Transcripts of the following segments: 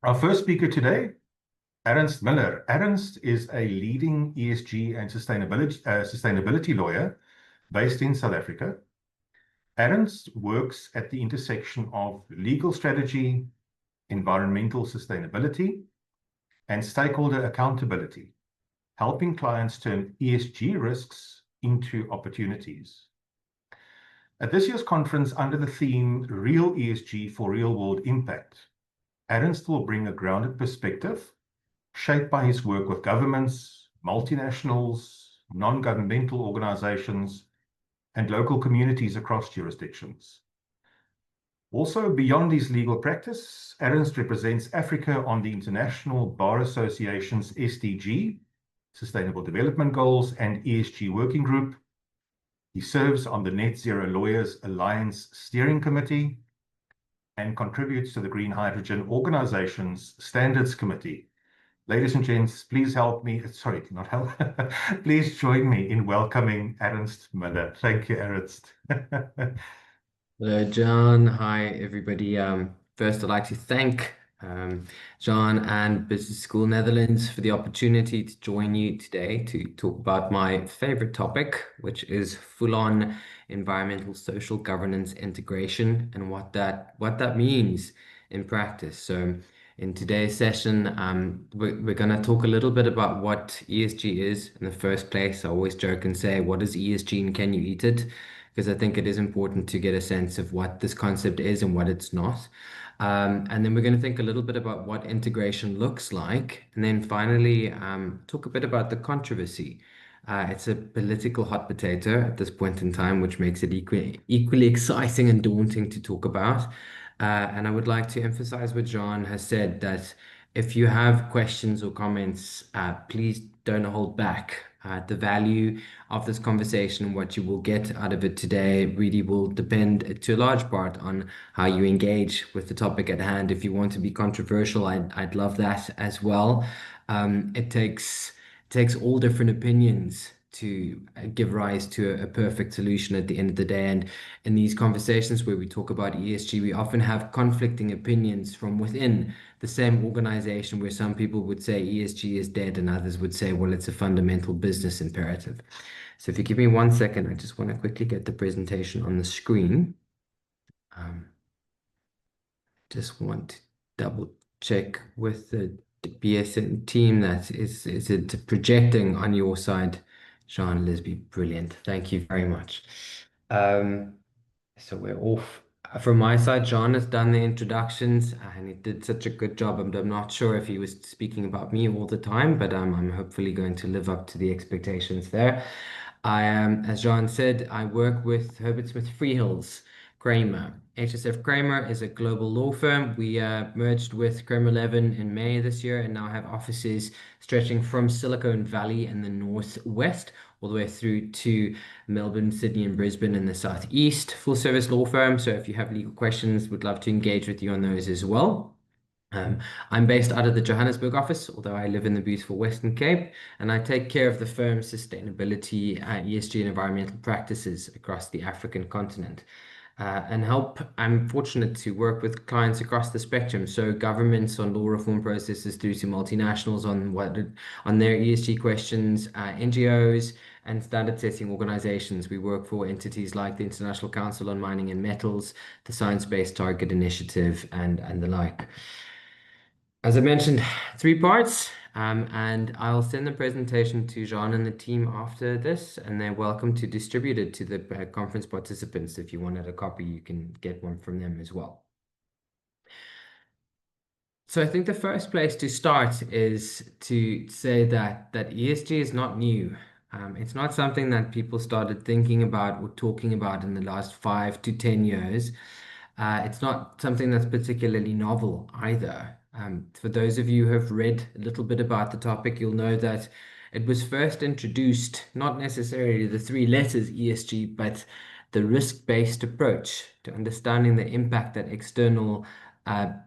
Our first speaker today, Ernst Müller. Ernst is a leading ESG and sustainability lawyer based in South Africa. Ernst works at the intersection of legal strategy, environmental sustainability, and stakeholder accountability, helping clients turn ESG risks into opportunities. At this year's conference, under the theme Real ESG for Real-World Impact, Ernst will bring a grounded perspective shaped by his work with governments, multinationals, non-governmental organizations, and local communities across jurisdictions. Also, beyond his legal practice, Ernst represents Africa on the International Bar Association's SDG, Sustainable Development Goals, and ESG Working Group. He serves on the Net Zero Lawyers Alliance Steering Committee and contributes to the Green Hydrogen Organization's Standards Committee. Ladies and gents, please help me, sorry, not help, please join me in welcoming Ernst Müller. Thank you, Ernst. Hello, John. Hi, everybody. First, I'd like to thank John and Business School Netherlands for the opportunity to join you today to talk about my favorite topic, which is full-on environmental social governance integration and what that means in practice. So in today's session, we're going to talk a little bit about what ESG is in the first place. I always joke and say, what is ESG and can you eat it? Because I think it is important to get a sense of what this concept is and what it's not. And then we're going to think a little bit about what integration looks like. And then finally, talk a bit about the controversy. It's a political hot potato at this point in time, which makes it equally exciting and daunting to talk about. And I would like to emphasize what John has said, that if you have questions or comments, please don't hold back. The value of this conversation, what you will get out of it today, really will depend to a large part on how you engage with the topic at hand. If you want to be controversial, I'd love that as well. It takes all different opinions to give rise to a perfect solution at the end of the day. And in these conversations where we talk about ESG, we often have conflicting opinions from within the same organization, where some people would say ESG is dead and others would say, well, it's a fundamental business imperative. So if you give me 1 second, I just want to quickly get the presentation on the screen. Just want to double check with the BSN team that is it projecting on your side? Jean Lisby, brilliant. Thank you very much. So we're off. From my side, John has done the introductions and he did such a good job. I'm not sure if he was speaking about me all the time, but I'm hopefully going to live up to the expectations there. I am, as John said, I work with Herbert Smith Freehills Kramer. HSF Kramer is a global law firm. We merged with Kramer 11 in May this year and now have offices stretching from Silicon Valley in the northwest all the way through to Melbourne, Sydney, and Brisbane in the southeast. Full service law firm. So if you have legal questions, would love to engage with you on those as well. I'm based out of the Johannesburg office, although I live in the beautiful Western Cape, and I take care of the firm's sustainability, ESG, and environmental practices across the African continent. I'm fortunate to work with clients across the spectrum, so governments on law reform processes through to multinationals on their ESG questions, NGOs, and standard setting organizations. We work for entities like the International Council on Mining and Metals, the Science Based Target Initiative, and the like. As I mentioned, 3 parts, and I'll send the presentation to Jean and the team after this, and they're welcome to distribute it to the conference participants. If you wanted a copy, you can get one from them as well. So I think the first place to start is to say that ESG is not new. It's not something that people started thinking about or talking about in the last 5 to 10 years. It's not something that's particularly novel either. For those of you who have read a little bit about the topic, you'll know that it was first introduced, not necessarily the 3 letters ESG, but the risk-based approach to understanding the impact that external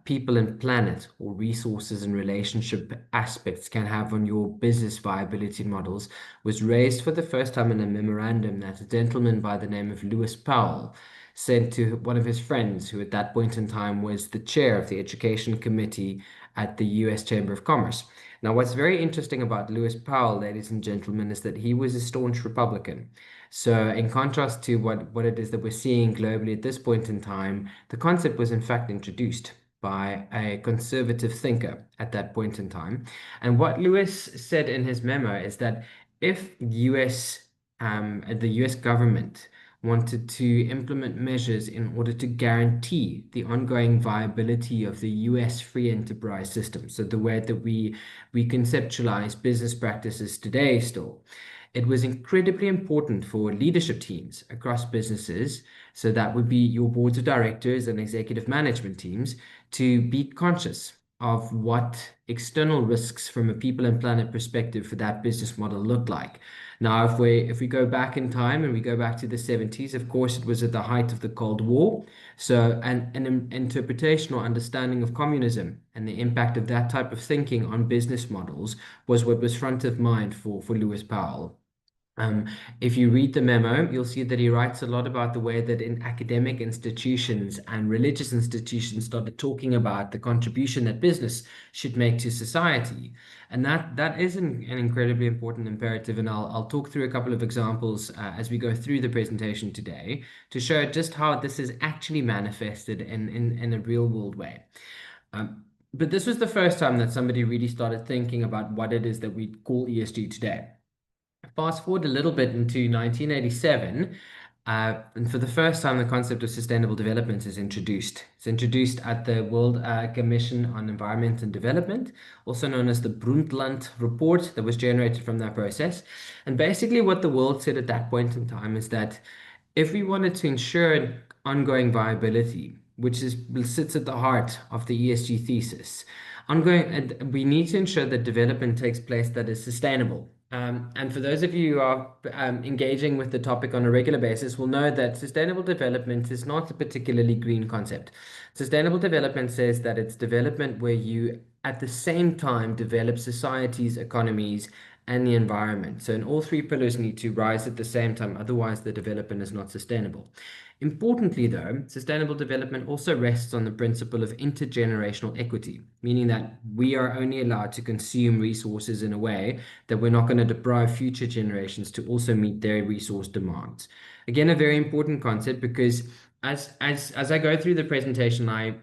people and planet or resources and relationship aspects can have on your business viability models was raised for the first time in a memorandum that a gentleman by the name of Lewis Powell sent to one of his friends, who at that point in time was the chair of the Education Committee at the US Chamber of Commerce. Now, what's very interesting about Lewis Powell, ladies and gentlemen, is that he was a staunch Republican. So, in contrast to what it is that we're seeing globally at this point in time, the concept was in fact introduced by a conservative thinker at that point in time. And what Lewis said in his memo is that if the US government wanted to implement measures in order to guarantee the ongoing viability of the US free enterprise system, so the way that we conceptualize business practices today still, it was incredibly important for leadership teams across businesses, so that would be your boards of directors and executive management teams, to be conscious of what external risks from a people and planet perspective for that business model looked like. Now, if we go back in time and we go back to the 70s, of course, it was at the height of the Cold War. So an interpretation or understanding of communism and the impact of that type of thinking on business models was what was front of mind for Lewis Powell. If you read the memo, you'll see that he writes a lot about the way that in academic institutions and religious institutions started talking about the contribution that business should make to society. And that is an incredibly important imperative. And I'll talk through a couple of examples as we go through the presentation today to show just how this is actually manifested in a real world way. But this was the first time that somebody really started thinking about what it is that we call ESG today. Fast forward a little bit into 1987, and for the first time, the concept of sustainable development is introduced. It's introduced at the World Commission on Environment and Development, also known as the Brundtland Report, that was generated from that process. And basically, what the world said at that point in time is that if we wanted to ensure ongoing viability, which sits at the heart of the ESG thesis, we need to ensure that development takes place that is sustainable. And for those of you who are engaging with the topic on a regular basis will know that sustainable development is not a particularly green concept. Sustainable development says that it's development where you at the same time develop societies, economies, and the environment. So, all three pillars need to rise at the same time, otherwise the development is not sustainable. Importantly, though, sustainable development also rests on the principle of intergenerational equity, meaning that we are only allowed to consume resources in a way that we're not going to deprive future generations to also meet their resource demands. Again, a very important concept, because as I go through the presentation, I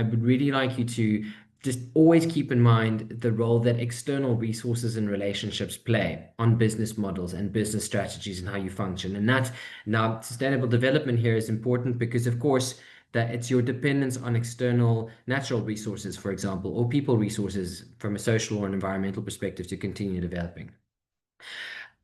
would really like you to just always keep in mind the role that external resources and relationships play on business models and business strategies and how you function. And that now sustainable development here is important because, of course, that it's your dependence on external natural resources, for example, or people resources from a social or an environmental perspective to continue developing.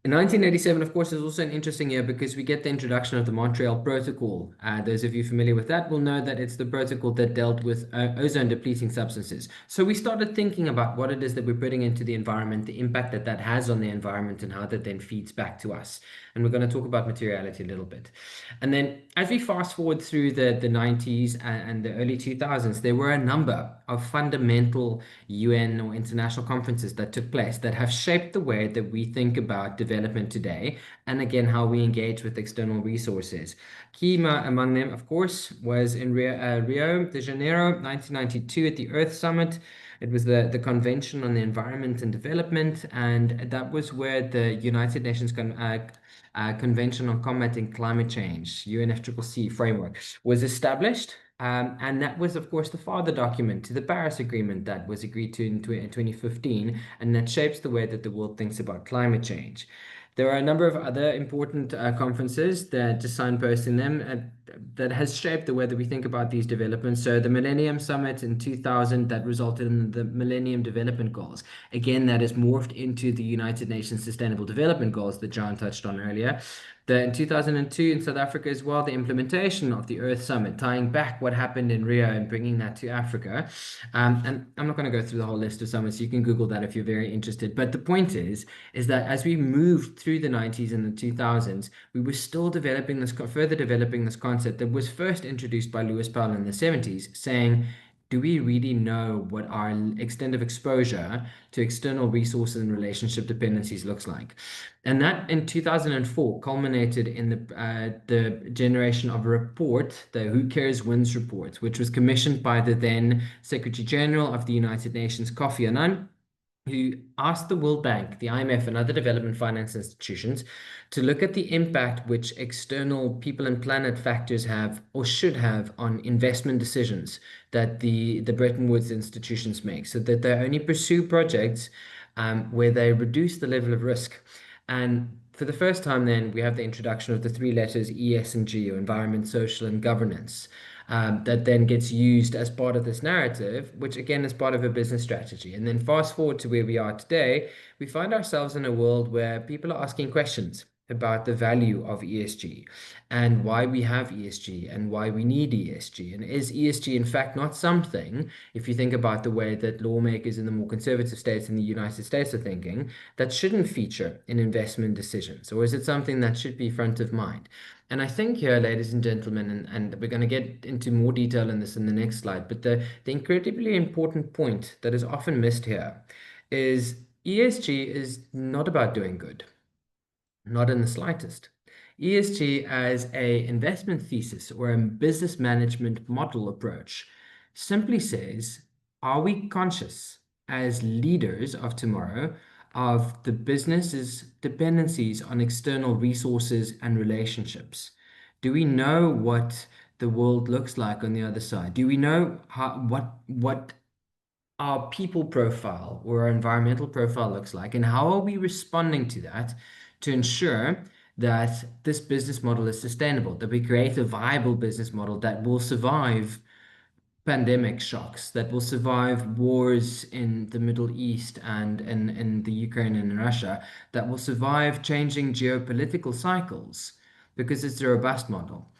In 1987, of course, is also an interesting year because we get the introduction of the Montreal Protocol. Those of you familiar with that will know that it's the protocol that dealt with ozone-depleting substances. So we started thinking about what it is that we're putting into the environment, the impact that that has on the environment, and how that then feeds back to us. And we're going to talk about materiality a little bit. And then as we fast forward through the 90s and the early 2000s, there were a number of fundamental UN or international conferences that took place that have shaped the way that we think about development today, and again, how we engage with external resources. Key among them, of course, was in Rio de Janeiro, 1992 at the Earth Summit. It was the Convention on the Environment and Development, and that was where the United Nations Convention on Combating Climate Change, UNFCCC framework, was established. And that was, of course, the father document to the Paris Agreement that was agreed to in 2015, and that shapes the way that the world thinks about climate change. There are a number of other important conferences that just signpost in them that has shaped the way that we think about these developments. So the Millennium Summit in 2000 that resulted in the Millennium Development Goals. Again, that has morphed into the United Nations Sustainable Development Goals that John touched on earlier. In 2002 in South Africa as well, the implementation of the Earth Summit, tying back what happened in Rio and bringing that to Africa. And I'm not going to go through the whole list of summits. You can Google that if you're very interested. But the point is that as we moved through the 90s and the 2000s, we were still further developing this concept that was first introduced by Lewis Powell in the 70s, saying do we really know what our extent of exposure to external resources and relationship dependencies looks like? And that in 2004 culminated in the generation of a report, the Who Cares Wins report, which was commissioned by the then Secretary General of the United Nations, Kofi Annan, who asked the World Bank, the IMF, and other development finance institutions to look at the impact which external people and planet factors have or should have on investment decisions that the Bretton Woods institutions make, so that they only pursue projects where they reduce the level of risk. And for the first time, then we have the introduction of the three letters E, S, and G, or environment, social, and governance. That then gets used as part of this narrative, which again is part of a business strategy. And then fast forward to where we are today, we find ourselves in a world where people are asking questions about the value of ESG and why we have ESG and why we need ESG. And is ESG, in fact, not something, if you think about the way that lawmakers in the more conservative states in the United States are thinking, that shouldn't feature in investment decisions? Or is it something that should be front of mind? And I think here, ladies and gentlemen, and we're going to get into more detail in this in the next slide, but the incredibly important point that is often missed here is ESG is not about doing good, not in the slightest. ESG as a investment thesis or a business management model approach simply says, are we conscious as leaders of tomorrow of the business's dependencies on external resources and relationships? Do we know what the world looks like on the other side? Do we know what our people profile or our environmental profile looks like, and how are we responding to that to ensure that this business model is sustainable, that we create a viable business model that will survive pandemic shocks, that will survive wars in the Middle East and in the Ukraine and in Russia, that will survive changing geopolitical cycles because it's a robust model.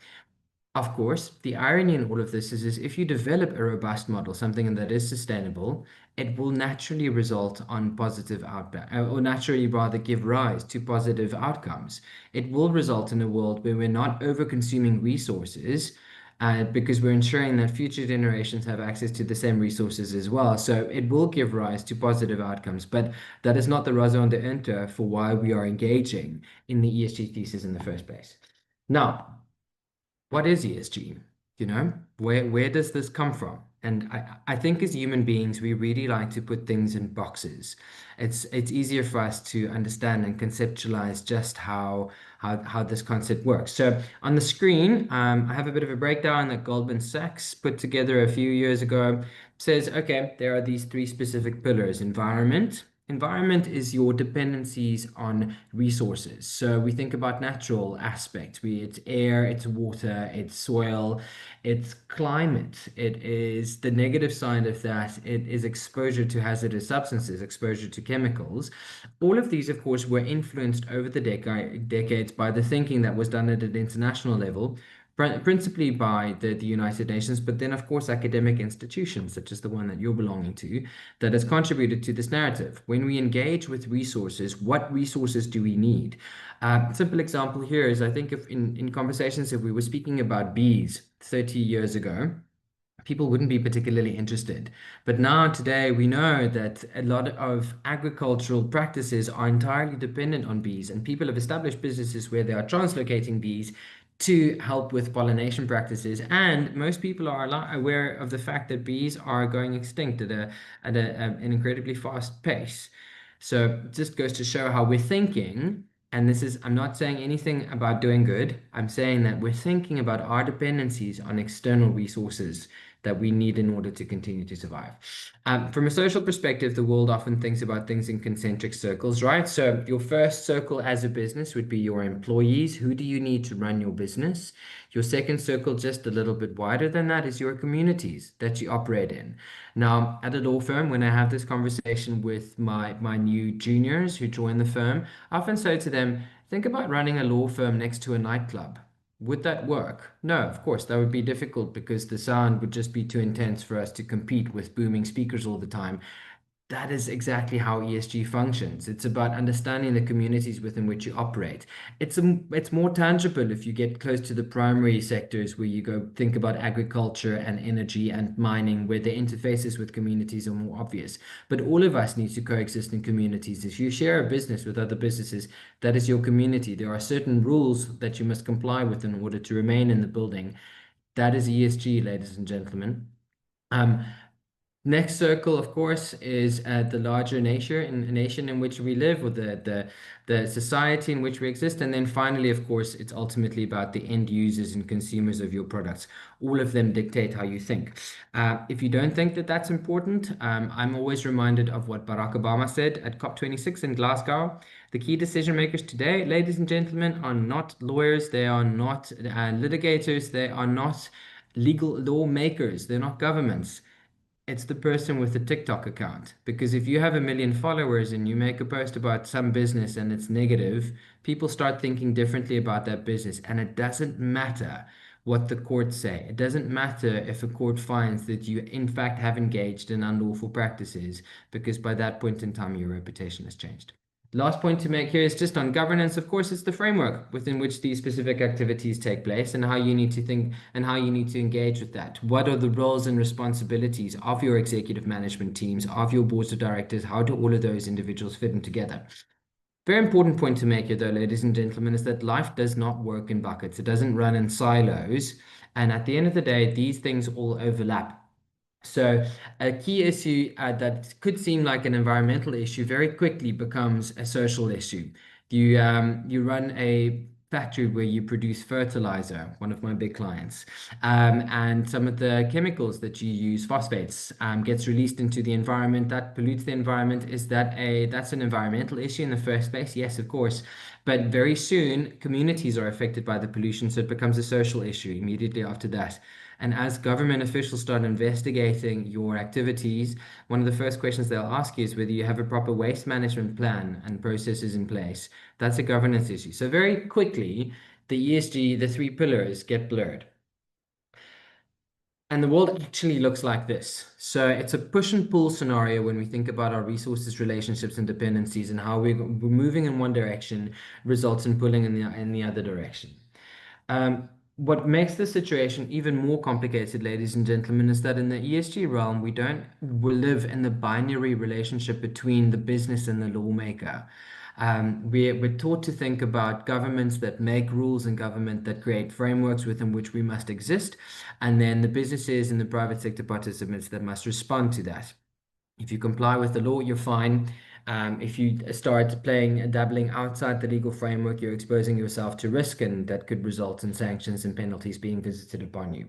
Of course, the irony in all of this is if you develop a robust model, something that is sustainable, it will naturally result on positive outcome, or naturally rather give rise to positive outcomes. It will result in a world where we're not over-consuming resources, because we're ensuring that future generations have access to the same resources as well. So it will give rise to positive outcomes, but that is not the raison d'être for why we are engaging in the ESG thesis in the first place. Now, what is ESG? You know, where does this come from? And I think as human beings, we really like to put things in boxes. It's easier for us to understand and conceptualize just how this concept works. So on the screen, I have a bit of a breakdown that Goldman Sachs put together a few years ago. It says, okay, there are these three specific pillars: environment. Environment is your dependencies on resources. So we think about natural aspects, it's air, it's water, it's soil, it's climate. It is the negative side of that. It is exposure to hazardous substances, exposure to chemicals. All of these, of course, were influenced over the decades by the thinking that was done at an international level, principally by the United Nations, but then, of course, academic institutions, such as the one that you're belonging to, that has contributed to this narrative. When we engage with resources, what resources do we need? Simple example here is, I think if in conversations, if we were speaking about bees 30 years ago, people wouldn't be particularly interested. But now today we know that a lot of agricultural practices are entirely dependent on bees, and people have established businesses where they are translocating bees to help with pollination practices. And most people are aware of the fact that bees are going extinct at an incredibly fast pace. So it just goes to show how we're thinking. And this is, I'm not saying anything about doing good. I'm saying that we're thinking about our dependencies on external resources that we need in order to continue to survive. From a social perspective, the world often thinks about things in concentric circles, right? So your first circle as a business would be your employees. Who do you need to run your business? Your second circle, just a little bit wider than that, is your communities that you operate in. Now, at a law firm, when I have this conversation with my new juniors who join the firm, I often say to them, think about running a law firm next to a nightclub. Would that work? No, of course, that would be difficult because the sound would just be too intense for us to compete with booming speakers all the time. that is exactly how ESG functions. It's about understanding the communities within which you operate. It's more tangible if you get close to the primary sectors where you go think about agriculture and energy and mining, where the interfaces with communities are more obvious. But all of us need to coexist in communities. If you share a business with other businesses, that is your community. There are certain rules that you must comply with in order to remain in the building. That is ESG, ladies and gentlemen. Um, Next circle, of course, is the larger nation in which we live, or the society in which we exist. And then finally, of course, it's ultimately about the end users and consumers of your products. All of them dictate how you think. If you don't think that that's important, I'm always reminded of what Barack Obama said at COP26 in Glasgow. The key decision makers today, ladies and gentlemen, are not lawyers. They are not litigators. They are not legal lawmakers. They're not governments. It's the person with the TikTok account. Because if you have 1 million followers and you make a post about some business and it's negative, people start thinking differently about that business. And it doesn't matter what the courts say. It doesn't matter if a court finds that you, in fact, have engaged in unlawful practices, because by that point in time, your reputation has changed. Last point to make here is just on governance. Of course, it's the framework within which these specific activities take place and how you need to think and how you need to engage with that. What are the roles and responsibilities of your executive management teams, of your boards of directors? How do all of those individuals fit in together? Very important point to make here, though, ladies and gentlemen, is that life does not work in buckets. It doesn't run in silos. And at the end of the day, these things all overlap. So a key issue that could seem like an environmental issue very quickly becomes a social issue. You run a factory where you produce fertilizer, one of my big clients, and some of the chemicals that you use, phosphates, gets released into the environment that pollutes the environment. That's an environmental issue in the first place? Yes, of course. But very soon, communities are affected by the pollution, so it becomes a social issue immediately after that. And as government officials start investigating your activities, one of the first questions they'll ask you is whether you have a proper waste management plan and processes in place. That's a governance issue. So very quickly, the ESG, the three pillars get blurred. And the world actually looks like this. So it's a push and pull scenario when we think about our resources, relationships, and dependencies, and how we're moving in one direction results in pulling in the other direction. What makes the situation even more complicated, ladies and gentlemen, is that in the ESG realm, we live in the binary relationship between the business and the lawmaker. We're taught to think about governments that make rules and government that create frameworks within which we must exist, and then the businesses and the private sector participants that must respond to that. If you comply with the law, you're fine. If you start dabbling outside the legal framework, you're exposing yourself to risk, and that could result in sanctions and penalties being visited upon you.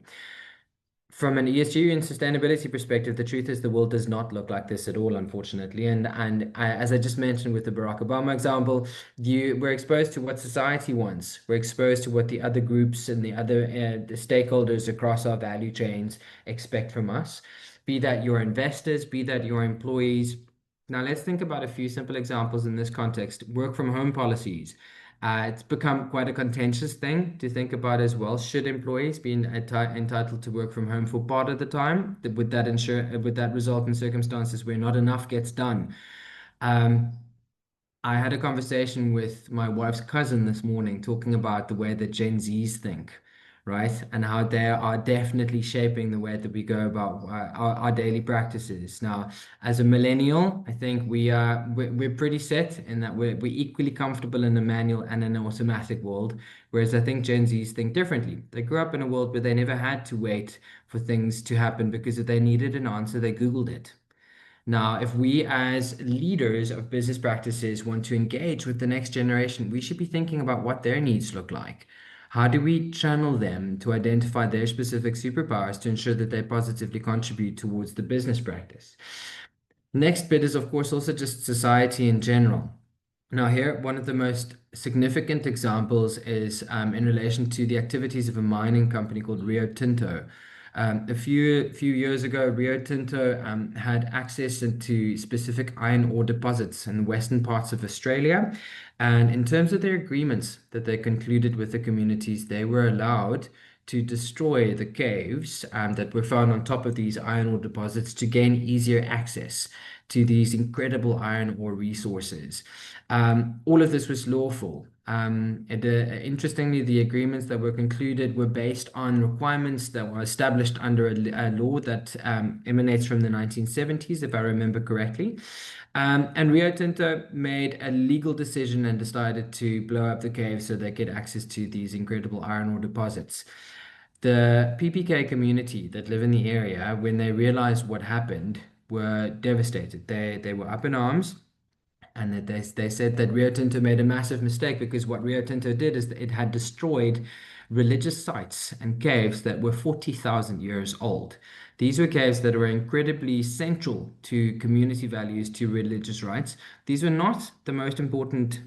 From an ESG and sustainability perspective, the truth is the world does not look like this at all, unfortunately. As I just mentioned with the Barack Obama example, we're exposed to what society wants. We're exposed to what the other groups and the other the stakeholders across our value chains expect from us, be that your investors, be that your employees. Now, let's think about a few simple examples in this context. Work from home policies. It's become quite a contentious thing to think about as well. Should employees be entitled to work from home for part of the time? Would that result in circumstances where not enough gets done? I had a conversation with my wife's cousin this morning talking about the way that Gen Zs think, right? And how they are definitely shaping the way that we go about our daily practices. Now, as a millennial, I think we're pretty set in that we're equally comfortable in a manual and an automatic world, whereas I think Gen Zs think differently. They grew up in a world where they never had to wait for things to happen, because if they needed an answer, they Googled it. Now, if we as leaders of business practices want to engage with the next generation, we should be thinking about what their needs look like. How do we channel them to identify their specific superpowers to ensure that they positively contribute towards the business practice? Next bit is, of course, also just society in general. Now, here, one of the most significant examples is in relation to the activities of a mining company called Rio Tinto. A few years ago, Rio Tinto had access into specific iron ore deposits in the western parts of Australia. And in terms of their agreements that they concluded with the communities, they were allowed to destroy the caves that were found on top of these iron ore deposits to gain easier access to these incredible iron ore resources. All of this was lawful. Interestingly, the agreements that were concluded were based on requirements that were established under a law that emanates from the 1970s, if I remember correctly. And Rio Tinto made a legal decision and decided to blow up the cave so they get access to these incredible iron ore deposits. The PPK community that live in the area, when they realized what happened, were devastated. They were up in arms. And that they said that Rio Tinto made a massive mistake because what Rio Tinto did is that it had destroyed religious sites and caves that were 40,000 years old. These were caves that were incredibly central to community values, to religious rights. These were not the most important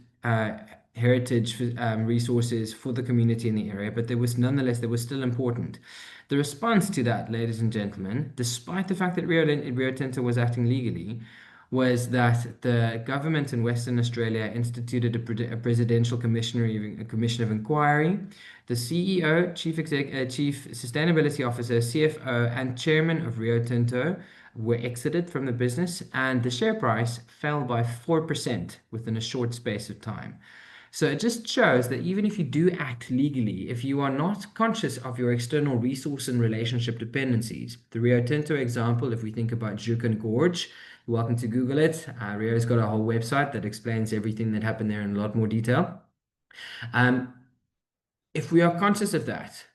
heritage resources for the community in the area, but nonetheless, they were still important. The response to that, ladies and gentlemen, despite the fact that Rio Tinto was acting legally, was that the government in Western Australia instituted a presidential commission of inquiry. The CEO, Chief Sustainability Officer, CFO, and Chairman of Rio Tinto were exited from the business, and the share price fell by 4% within a short space of time. So it just shows that even if you do act legally, if you are not conscious of your external resource and relationship dependencies, the Rio Tinto example, if we think about Juukan Gorge, you're welcome to Google it. Rio's got a whole website that explains everything that happened there in a lot more detail. If we are conscious of that,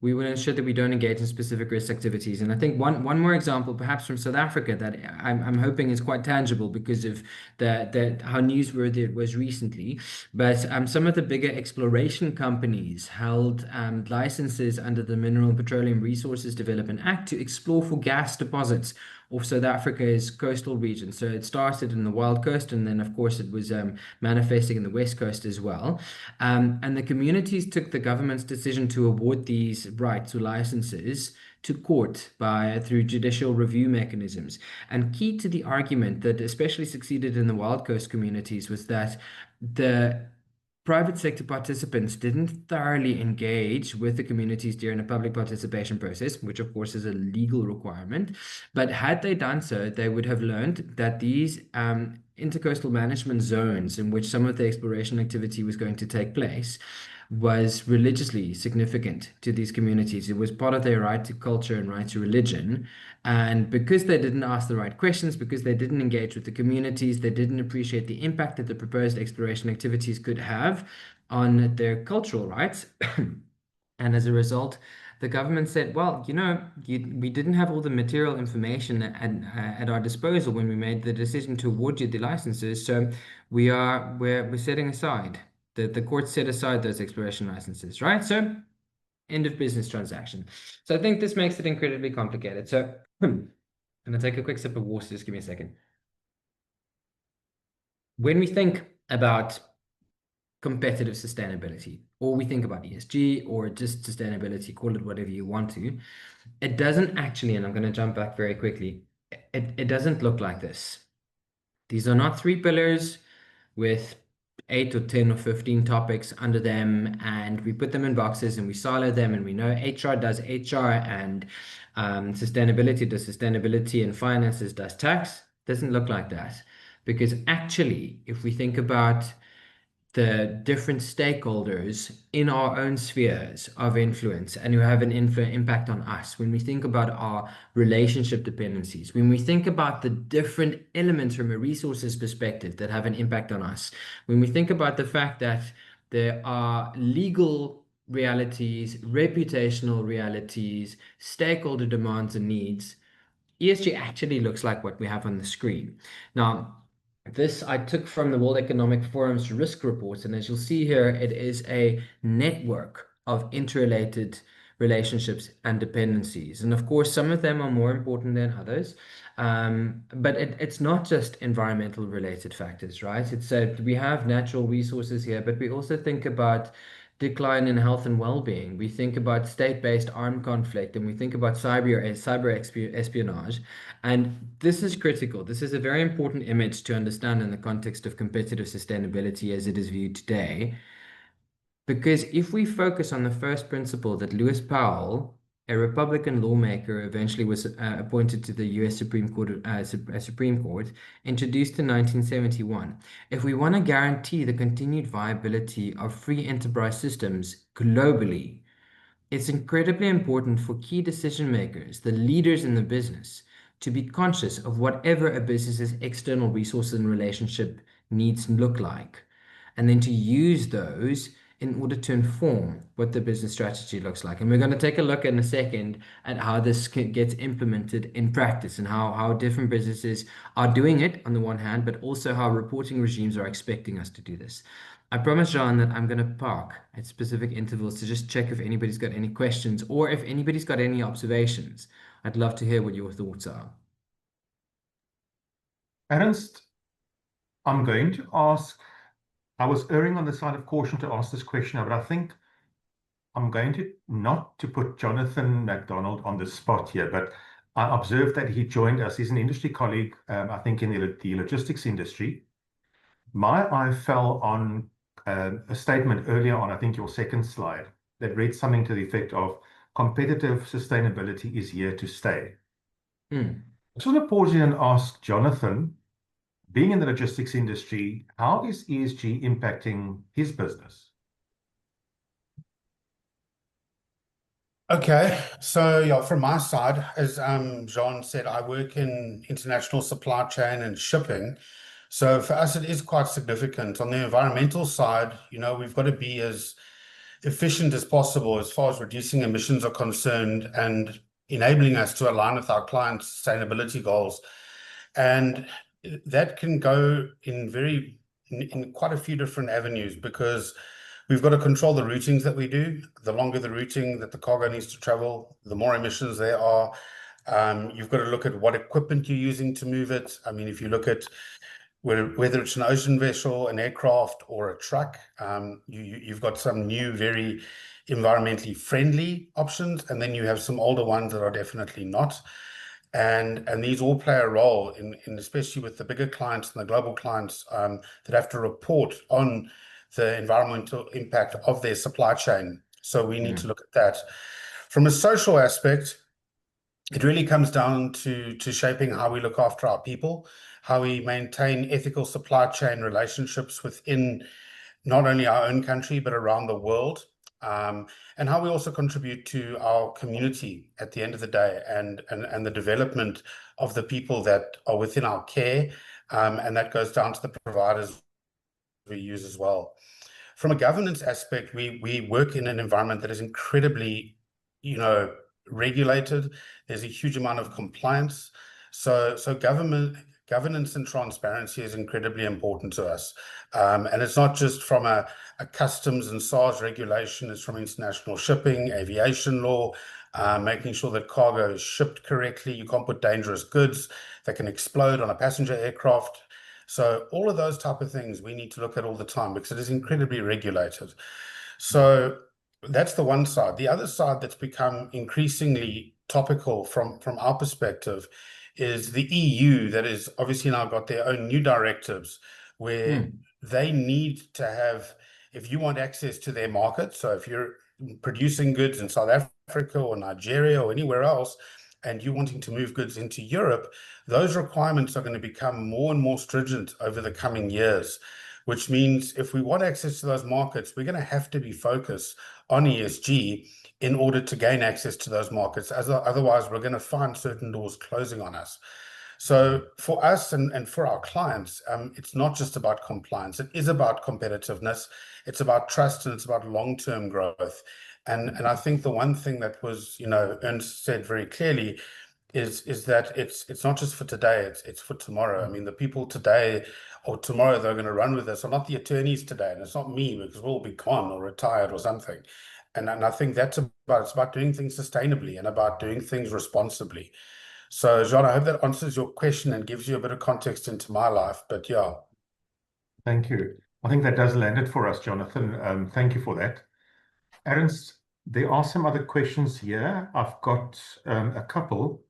we will ensure that we don't engage in specific risk activities. And I think one more example, perhaps from South Africa, that I'm hoping is quite tangible because of how newsworthy it was recently. But some of the bigger exploration companies held licenses under the Mineral and Petroleum Resources Development Act to explore for gas deposits of South Africa's coastal region. So it started in the Wild Coast, and then of course it was manifesting in the West Coast as well. And the communities took the government's decision to award these rights or licenses to court through judicial review mechanisms. And key to the argument that especially succeeded in the Wild Coast communities was that the private sector participants didn't thoroughly engage with the communities during a public participation process, which of course is a legal requirement. But had they done so, they would have learned that these intercoastal management zones in which some of the exploration activity was going to take place was religiously significant to these communities. It was part of their right to culture and right to religion. And because they didn't ask the right questions, because they didn't engage with the communities, they didn't appreciate the impact that the proposed exploration activities could have on their cultural rights. And as a result, the government said, well, we didn't have all the material information at our disposal when we made the decision to award you the licenses. So we're setting aside. The court set aside those exploration licenses, right? So end of business transaction. So I think this makes it incredibly complicated. So I'm going to take a quick sip of water. Just give me a second. When we think about competitive sustainability, or we think about ESG, or just sustainability, call it whatever you want to, it doesn't actually, and I'm going to jump back very quickly, it doesn't look like this. These are not 3 pillars with 8 or 10 or 15 topics under them, and we put them in boxes and we silo them, and we know HR does HR, and sustainability does sustainability, and finances does tax. Doesn't look like that, because actually, if we think about the different stakeholders in our own spheres of influence and who have an impact on us, when we think about our relationship dependencies, when we think about the different elements from a resources perspective that have an impact on us, when we think about the fact that there are legal realities, reputational realities, stakeholder demands and needs, ESG actually looks like what we have on the screen. Now, this I took from the World Economic Forum's risk reports, and as you'll see here, it is a network of interrelated relationships and dependencies. And of course, some of them are more important than others. But it's not just environmental related factors, right? It's we have natural resources here, but we also think about decline in health and well-being. We think about state-based armed conflict, and we think about cyber espionage. And this is critical. This is a very important image to understand in the context of competitive sustainability as it is viewed today. Because if we focus on the first principle that Lewis Powell, a Republican lawmaker, eventually was appointed to the U.S. Supreme Court, Supreme Court, introduced in 1971. If we want to guarantee the continued viability of free enterprise systems globally, it's incredibly important for key decision makers, the leaders in the business, to be conscious of whatever a business's external resources and relationship needs look like, and then to use those in order to inform what the business strategy looks like. And we're going to take a look in a second at how this gets implemented in practice and how different businesses are doing it on the one hand, but also how reporting regimes are expecting us to do this. I promise, John, that I'm going to park at specific intervals to just check if anybody's got any questions or if anybody's got any observations. I'd love to hear what your thoughts are. Ernst, I'm going to ask, I was erring on the side of caution to ask this question, but I think I'm going to not to put Jonathan McDonald on the spot here, but I observed that he joined us. He's an industry colleague, I think, in the logistics industry. My eye fell on a statement earlier on, I think your second slide, that read something to the effect of competitive sustainability is here to stay. I just want to pause here and ask Jonathan, being in the logistics industry, how is ESG impacting his business? Okay, so yeah, from my side, as Jean said, I work in international supply chain and shipping. So for us, it is quite significant. On the environmental side, we've got to be as efficient as possible as far as reducing emissions are concerned and enabling us to align with our clients' sustainability goals. And that can go in quite a few different avenues, because we've got to control the routings that we do. The longer the routing that the cargo needs to travel, the more emissions there are. You've got to look at what equipment you're using to move it. I mean, if you look at whether it's an ocean vessel, an aircraft, or a truck, you've got some new, very environmentally friendly options, and then you have some older ones that are definitely not. And these all play a role in especially with the bigger clients and the global clients that have to report on the environmental impact of their supply chain. So we need to look at that. From a social aspect, it really comes down to shaping how we look after our people, how we maintain ethical supply chain relationships within not only our own country, but around the world, and how we also contribute to our community at the end of the day, and the development of the people that are within our care, and that goes down to the providers we use as well. From a governance aspect, we work in an environment that is incredibly, regulated. There's a huge amount of compliance. So governance and transparency is incredibly important to us. And it's not just from a customs and SARS regulation, it's from international shipping, aviation law, making sure that cargo is shipped correctly. You can't put dangerous goods that can explode on a passenger aircraft. So all of those type of things we need to look at all the time, because it is incredibly regulated. So that's the one side. The other side that's become increasingly topical from our perspective is the EU, that is obviously now got their own new directives where they need to have, if you want access to their market, so if you're producing goods in South Africa or Nigeria or anywhere else, and you're wanting to move goods into Europe, those requirements are going to become more and more stringent over the coming years, which means if we want access to those markets, we're going to have to be focused on ESG in order to gain access to those markets. Otherwise, we're going to find certain doors closing on us. So for us and for our clients, it's not just about compliance. It is about competitiveness. It's about trust, and it's about long-term growth. And I think the one thing that was, Ernst said very clearly is that it's not just for today, it's for tomorrow. I mean, the people today or tomorrow they're going to run with this are not the attorneys today, and it's not me, because we'll be gone or retired or something. And I think it's about doing things sustainably and about doing things responsibly. So, Jean, I hope that answers your question and gives you a bit of context into my life. But yeah. Thank you. I think that does land it for us, Jonathan. Thank you for that. Ernst, there are some other questions here. I've got a couple.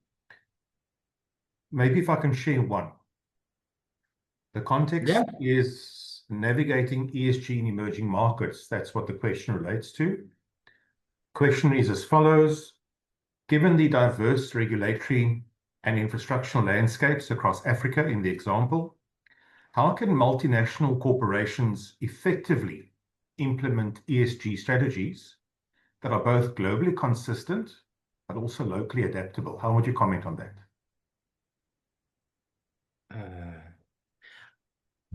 Maybe if I can share one. The context is navigating ESG in emerging markets. That's what the question relates to. Question is as follows. Given the diverse regulatory and infrastructural landscapes across Africa in the example, how can multinational corporations effectively implement ESG strategies that are both globally consistent but also locally adaptable? How would you comment on that?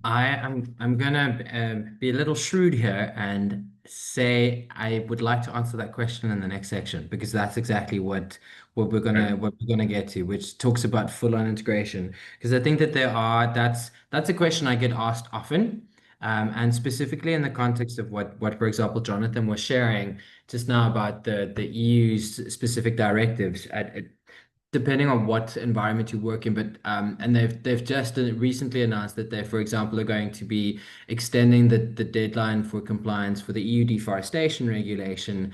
I'm gonna be a little shrewd here and say I would like to answer that question in the next section, because that's exactly what we're gonna get to, which talks about full-on integration. Because I think that that's a question I get asked often, and specifically in the context of what for example Jonathan was sharing just now about the EU's specific directives at depending on what environment you work in. But and they've just recently announced that they, for example, are going to be extending the deadline for compliance for the EU deforestation regulation,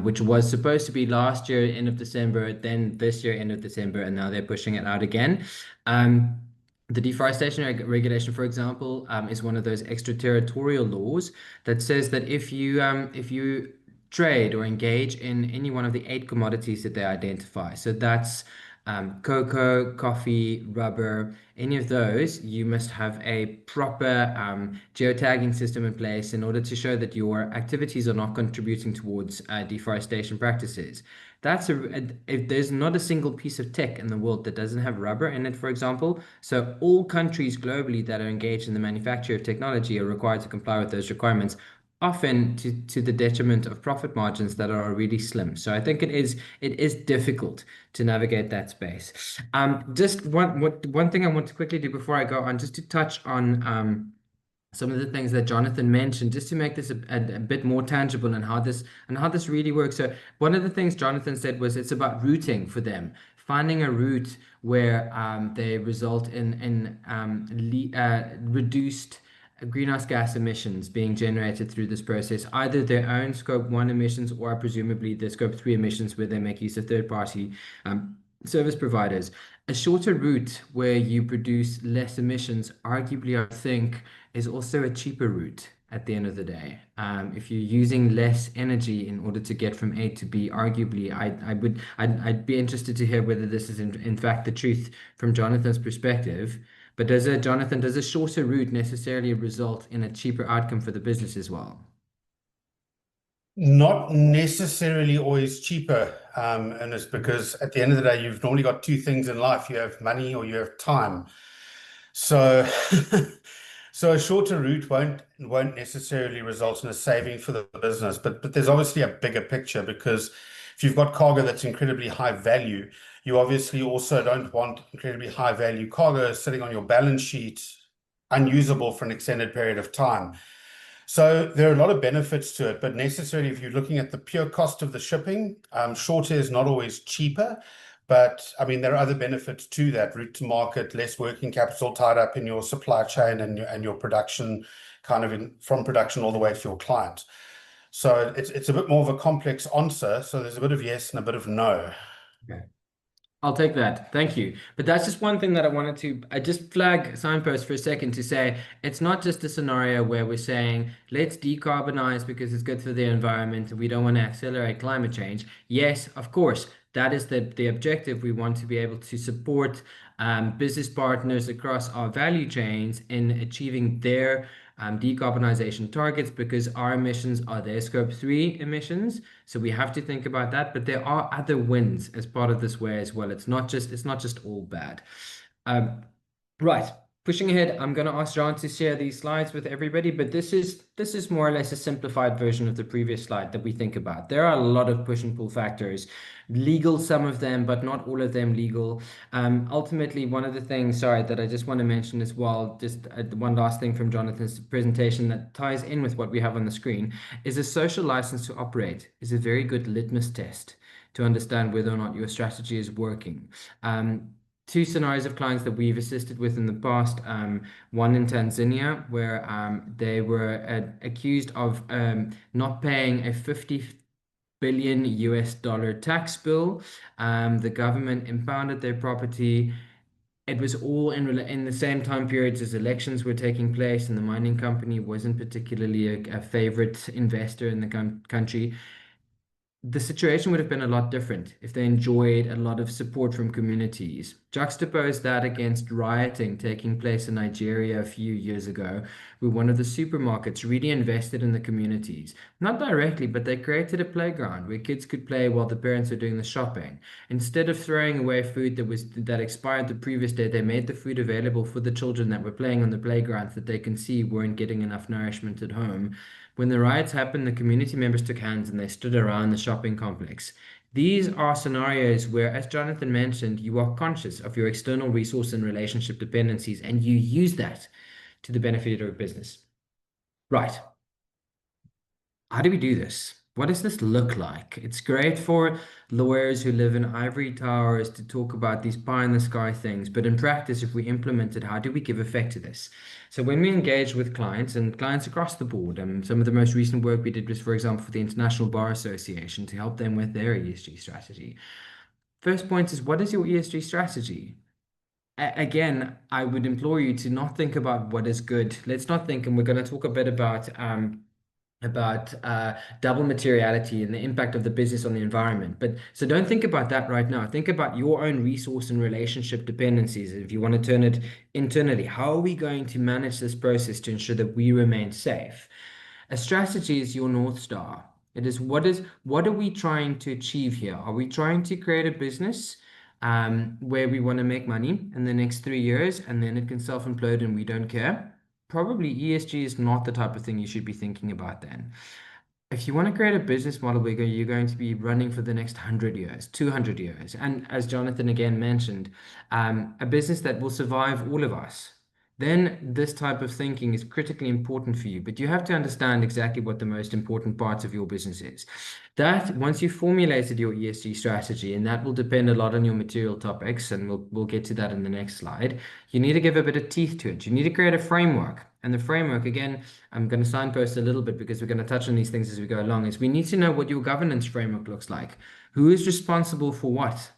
which was supposed to be last year end of December, then this year end of December, and now they're pushing it out again. The deforestation regulation, for example, is one of those extraterritorial laws that says that if you trade or engage in any one of the 8 commodities that they identify. So that's cocoa, coffee, rubber, any of those, you must have a proper geotagging system in place in order to show that your activities are not contributing towards deforestation practices. If there's not a single piece of tech in the world that doesn't have rubber in it, for example. So all countries globally that are engaged in the manufacture of technology are required to comply with those requirements, often to the detriment of profit margins that are really slim. So I think it is difficult to navigate that space. Just one thing I want to quickly do before I go on, just to touch on some of the things that Jonathan mentioned, just to make this a bit more tangible and how this really works. So one of the things Jonathan said was it's about routing for them, finding a route where they result in reduced greenhouse gas emissions being generated through this process, either their own scope 1 emissions or presumably the scope 3 emissions where they make use of third-party service providers. A shorter route where you produce less emissions, arguably, I think, is also a cheaper route at the end of the day. If you're using less energy in order to get from A to B, arguably, I'd be interested to hear whether this is in fact the truth from Jonathan's perspective. But does a shorter route necessarily result in a cheaper outcome for the business as well? Not necessarily always cheaper, and it's because at the end of the day, you've normally got 2 things in life. You have money or you have time. So, so a shorter route won't necessarily result in a saving for the business. But there's obviously a bigger picture, because if you've got cargo that's incredibly high value, you obviously also don't want incredibly high value cargo sitting on your balance sheet unusable for an extended period of time. So there are a lot of benefits to it, but necessarily if you're looking at the pure cost of the shipping, shorter is not always cheaper. But I mean, there are other benefits to that: route to market, less working capital tied up in your supply chain and your production, kind of from production all the way to your client. So it's a bit more of a complex answer. So there's a bit of yes and a bit of no. Okay. I'll take that. Thank you. But that's just one thing that I wanted to just flag signpost for a second to say it's not just a scenario where we're saying let's decarbonize because it's good for the environment and we don't want to accelerate climate change. Yes, of course, that is the objective. We want to be able to support business partners across our value chains in achieving their decarbonization targets, because our emissions are their scope 3 emissions. So we have to think about that. But there are other wins as part of this way as well. It's not just all bad. Right. Pushing ahead, I'm going to ask John to share these slides with everybody, but this is more or less a simplified version of the previous slide that we think about. There are a lot of push and pull factors, legal, some of them, but not all of them legal. Ultimately, one of the things, that I just want to mention as well, just one last thing from Jonathan's presentation that ties in with what we have on the screen, is a social license to operate is a very good litmus test to understand whether or not your strategy is working. 2 scenarios of clients that we've assisted with in the past. One in Tanzania, where they were accused of not paying a $50 billion tax bill. The government impounded their property. it was all in the same time periods as elections were taking place, and the mining company wasn't particularly a favorite investor in the country. The situation would have been a lot different if they enjoyed a lot of support from communities. Juxtapose that against rioting taking place in Nigeria a few years ago, where one of the supermarkets really invested in the communities. Not directly, but they created a playground where kids could play while the parents are doing the shopping. Instead of throwing away food that expired the previous day, they made the food available for the children that were playing on the playgrounds that they can see weren't getting enough nourishment at home. When the riots happened, the community members took hands and they stood around the shopping complex. These are scenarios where, as Jonathan mentioned, you are conscious of your external resource and relationship dependencies, and you use that to the benefit of your business. Right. How do we do this? What does this look like? It's great for lawyers who live in ivory towers to talk about these pie in the sky things, but in practice, if we implement it, how do we give effect to this? So when we engage with clients and clients across the board, some of the most recent work we did was, for example, for the International Bar Association to help them with their ESG strategy. First point is, what is your ESG strategy? Again, I would implore you to not think about what is good. Let's not think, and we're going to talk a bit about double materiality and the impact of the business on the environment. But so don't think about that right now. Think about your own resource and relationship dependencies. If you want to turn it internally, how are we going to manage this process to ensure that we remain safe? A strategy is your North Star. It is what are we trying to achieve here? Are we trying to create a business where we want to make money in the next 3 years and then it can self-implode and we don't care? Probably ESG is not the type of thing you should be thinking about then. If you want to create a business model where you're going to be running for the next 100 years, 200 years, and as Jonathan again mentioned, a business that will survive all of us, then this type of thinking is critically important for you. But you have to understand exactly what the most important parts of your business is. That once you've formulated your ESG strategy, and that will depend a lot on your material topics, and we'll get to that in the next slide, you need to give a bit of teeth to it. You need to create a framework. And the framework, again, I'm going to signpost a little bit because we're going to touch on these things as we go along, is we need to know what your governance framework looks like. Who is responsible for what?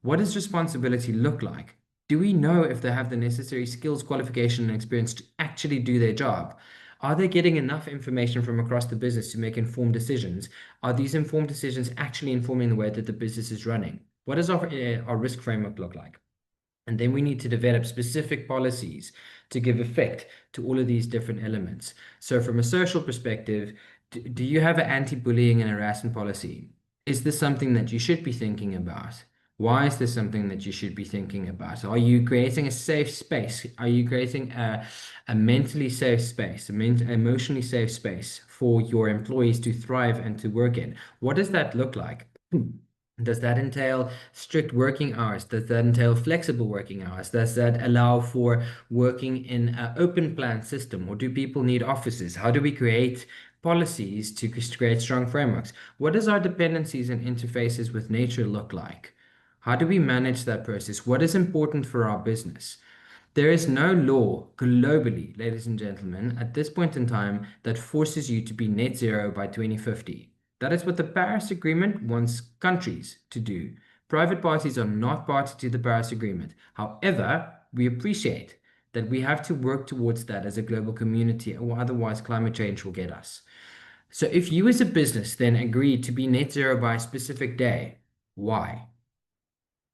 What does responsibility look like? Do we know if they have the necessary skills, qualification, and experience to actually do their job? Are they getting enough information from across the business to make informed decisions? Are these informed decisions actually informing the way that the business is running? What does our risk framework look like? And then we need to develop specific policies to give effect to all of these different elements. So from a social perspective, do you have an anti-bullying and harassment policy? Is this something that you should be thinking about? Why is this something that you should be thinking about? Are you creating a safe space? Are you creating a mentally safe space, emotionally safe space for your employees to thrive and to work in? What does that look like? Does that entail strict working hours? Does that entail flexible working hours? Does that allow for working in an open plan system? Or do people need offices? How do we create policies to create strong frameworks? What does our dependencies and interfaces with nature look like? How do we manage that process? What is important for our business? There is no law globally, ladies and gentlemen, at this point in time that forces you to be net zero by 2050. That is what the Paris Agreement wants countries to do. Private parties are not party to the Paris Agreement. However, we appreciate that we have to work towards that as a global community, or otherwise climate change will get us. So if you as a business then agree to be net zero by a specific day, why?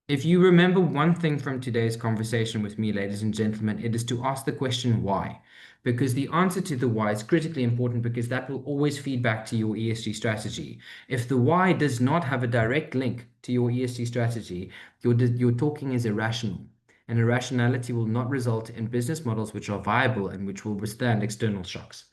If you remember one thing from today's conversation with me, ladies and gentlemen, it is to ask the question why. Because the answer to the why is critically important, because that will always feed back to your ESG strategy. If the why does not have a direct link to your ESG strategy, your talking is irrational. And irrationality will not result in business models which are viable and which will withstand external shocks.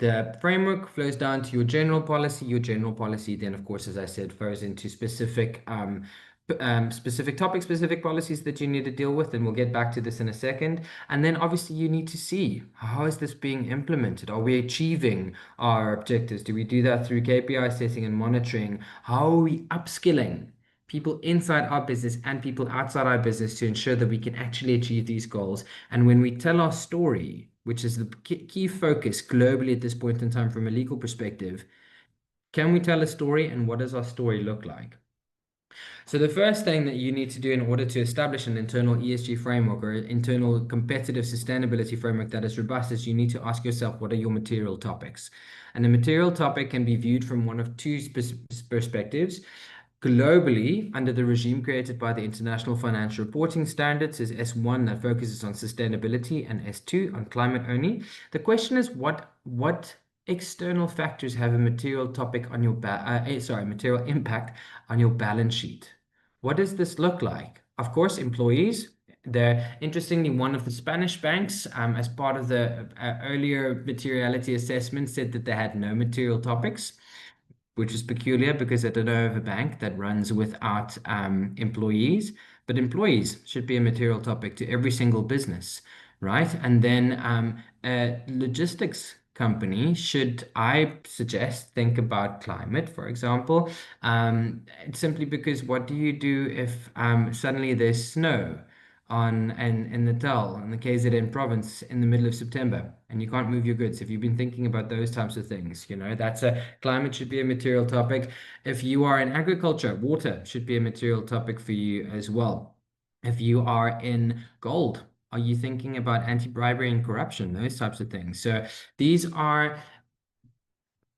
The framework flows down to your general policy. Your general policy then, of course, as I said, flows into specific topics, specific policies that you need to deal with, and we'll get back to this in a second. And then obviously you need to see, how is this being implemented? Are we achieving our objectives? Do we do that through KPI setting and monitoring? How are we upskilling people inside our business and people outside our business to ensure that we can actually achieve these goals? And when we tell our story, which is the key focus globally at this point in time from a legal perspective, can we tell a story, and what does our story look like? So the first thing that you need to do in order to establish an internal ESG framework or internal competitive sustainability framework that is robust is you need to ask yourself, what are your material topics? And a material topic can be viewed from one of two perspectives. Globally, under the regime created by the International Financial Reporting Standards, is S1 that focuses on sustainability and S2 on climate only. The question is what external factors have a material topic on your material impact on your balance sheet? What does this look like? Of course, employees. Interestingly, one of the Spanish banks, as part of the earlier materiality assessment, said that they had no material topics, which is peculiar because I don't know of a bank that runs without employees, but employees should be a material topic to every single business, right? And then a logistics company should, I suggest, think about climate, for example, simply because what do you do if suddenly there's snow in Natal, in the KZN province, in the middle of September, and you can't move your goods? If you've been thinking about those types of things, that's climate should be a material topic. If you are in agriculture, water should be a material topic for you as well. If you are in gold, are you thinking about anti-bribery and corruption, those types of things? So these are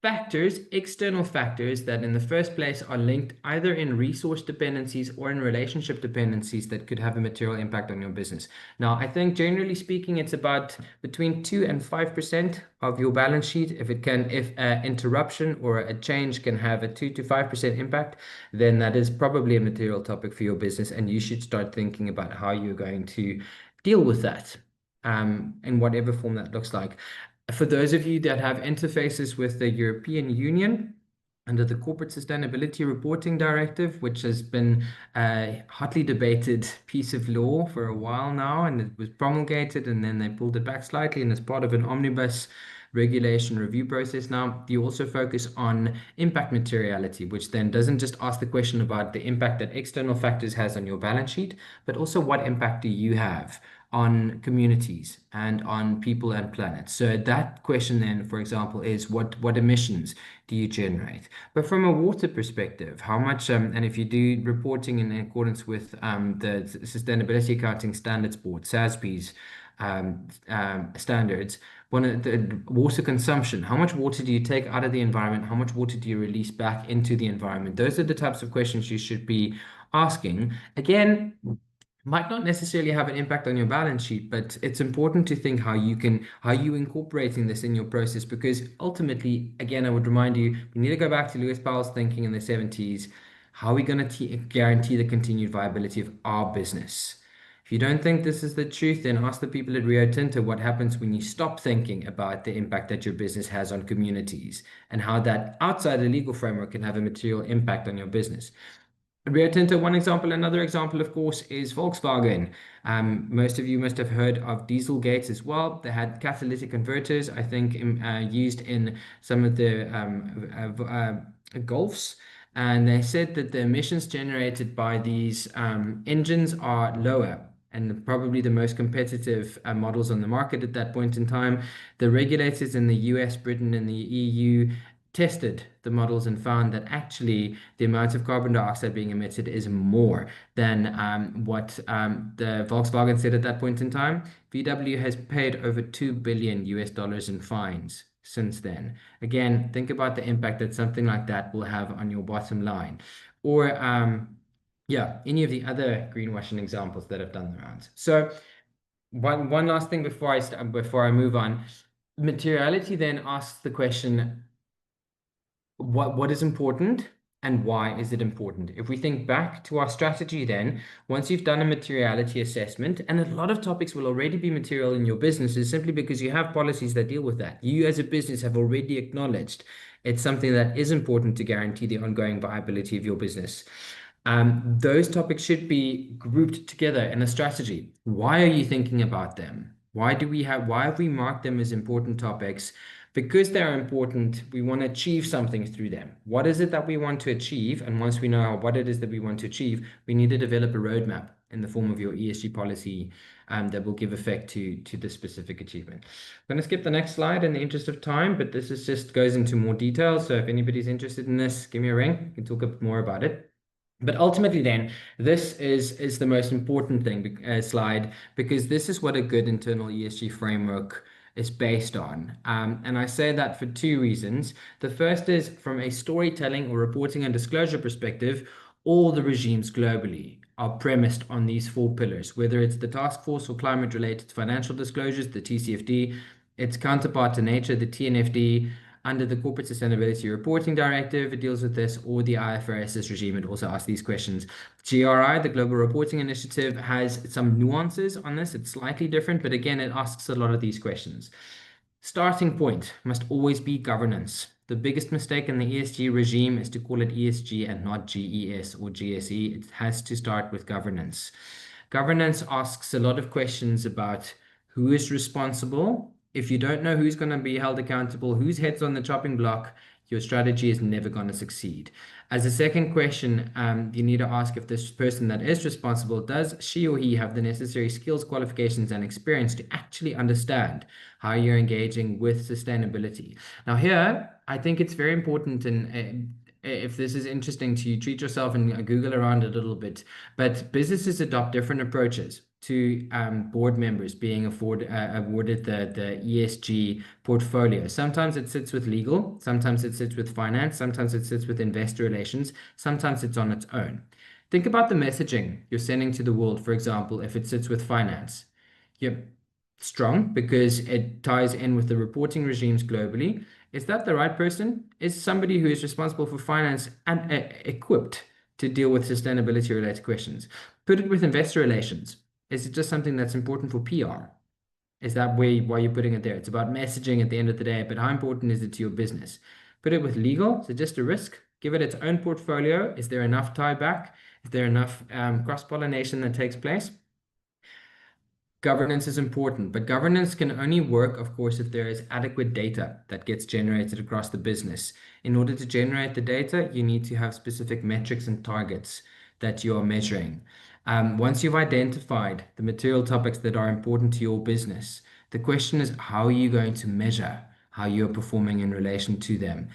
factors, external factors, that in the first place are linked either in resource dependencies or in relationship dependencies that could have a material impact on your business. Now, I think generally speaking, it's about between 2 and 5% of your balance sheet. If an interruption or a change can have a 2 to 5% impact, then that is probably a material topic for your business, and you should start thinking about how you're going to deal with that, in whatever form that looks like. For those of you that have interfaces with the European Union, under the Corporate Sustainability Reporting Directive, which has been a hotly debated piece of law for a while now, and it was promulgated and then they pulled it back slightly, and as part of an omnibus regulation review process now, you also focus on impact materiality, which then doesn't just ask the question about the impact that external factors has on your balance sheet, but also what impact do you have on communities and on people and planet. So that question then, for example, is what emissions do you generate? But from a water perspective, how much, and if you do reporting in accordance with the Sustainability Accounting Standards Board, SASB's standards, one of the water consumption, how much water do you take out of the environment? How much water do you release back into the environment? Those are the types of questions you should be asking. Again, might not necessarily have an impact on your balance sheet, but it's important to think how you incorporating this in your process, because ultimately, again, I would remind you, we need to go back to Lewis Powell's thinking in the 70s. How are we going to guarantee the continued viability of our business? If you don't think this is the truth, then ask the people at Rio Tinto what happens when you stop thinking about the impact that your business has on communities and how that outside the legal framework can have a material impact on your business. Rio Tinto, one example. Another example, of course, is Volkswagen. Most of you must have heard of Dieselgate as well. They had catalytic converters, I think, used in some of the Golfs. And they said that the emissions generated by these engines are lower and probably the most competitive models on the market at that point in time. The regulators in the US, Britain, and the EU tested the models and found that actually the amount of carbon dioxide being emitted is more than what the Volkswagen said at that point in time. VW has paid over $2 billion in fines since then. Again, think about the impact that something like that will have on your bottom line. Or any of the other greenwashing examples that have done the rounds. So one last thing before I move on. Materiality then asks the question, what is important and why is it important? If we think back to our strategy, then once you've done a materiality assessment, and a lot of topics will already be material in your business, is simply because you have policies that deal with that. You as a business have already acknowledged it's something that is important to guarantee the ongoing viability of your business. Those topics should be grouped together in a strategy. Why are you thinking about them? Why have we marked them as important topics? Because they're important, we want to achieve something through them. What is it that we want to achieve? And once we know what it is that we want to achieve, we need to develop a roadmap in the form of your ESG policy that will give effect to the specific achievement. I'm going to skip the next slide in the interest of time, but this goes into more detail. So if anybody's interested in this, give me a ring. We can talk a bit more about it. But ultimately, then, this is the most important thing, slide, because this is what a good internal ESG framework is based on. And I say that for two reasons. The first is from a storytelling or reporting and disclosure perspective, all the regimes globally are premised on these four pillars, whether it's the Task Force for Climate-Related Financial Disclosures, the TCFD, its counterpart to nature, the TNFD, under the Corporate Sustainability Reporting Directive, it deals with this, or the IFRS's regime, it also asks these questions. GRI, the Global Reporting Initiative, has some nuances on this. It's slightly different, but again, it asks a lot of these questions. Starting point must always be governance. The biggest mistake in the ESG regime is to call it ESG and not GES or GSE. It has to start with governance. Governance asks a lot of questions about who is responsible. If you don't know who's going to be held accountable, whose head's on the chopping block, your strategy is never going to succeed. As a second question, you need to ask if this person that is responsible, does she or he have the necessary skills, qualifications, and experience to actually understand how you're engaging with sustainability? Now, here, I think it's very important, and if this is interesting to you, treat yourself and Google around a little bit. But businesses adopt different approaches to board members being awarded the ESG portfolio. Sometimes it sits with legal, sometimes it sits with finance, sometimes it sits with investor relations, sometimes it's on its own. Think about the messaging you're sending to the world, for example, if it sits with finance. You're strong because it ties in with the reporting regimes globally. Is that the right person? Is somebody who is responsible for finance and equipped to deal with sustainability related questions? Put it with investor relations. Is it just something that's important for PR? Is that why you're putting it there? It's about messaging at the end of the day, but how important is it to your business? Put it with legal. Is it just a risk? Give it its own portfolio. Is there enough tie back? Is there enough cross-pollination that takes place? Governance is important, but governance can only work, of course, if there is adequate data that gets generated across the business. In order to generate the data, you need to have specific metrics and targets that you are measuring. Once you've identified the material topics that are important to your business, the question is, how are you going to measure how you're performing in relation to them?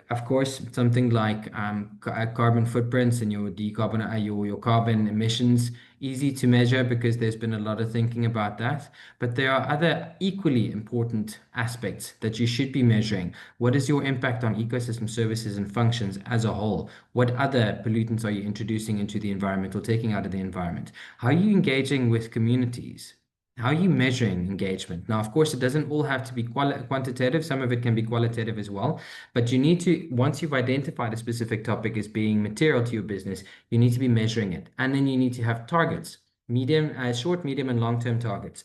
Of course, something like carbon footprints and your your carbon emissions, easy to measure because there's been a lot of thinking about that. But there are other equally important aspects that you should be measuring. What is your impact on ecosystem services and functions as a whole? What other pollutants are you introducing into the environment or taking out of the environment? How are you engaging with communities? How are you measuring engagement? Now, of course, it doesn't all have to be quantitative. Some of it can be qualitative as well. But you need to, once you've identified a specific topic as being material to your business, you need to be measuring it. And then you need to have targets, short, medium, and long-term targets.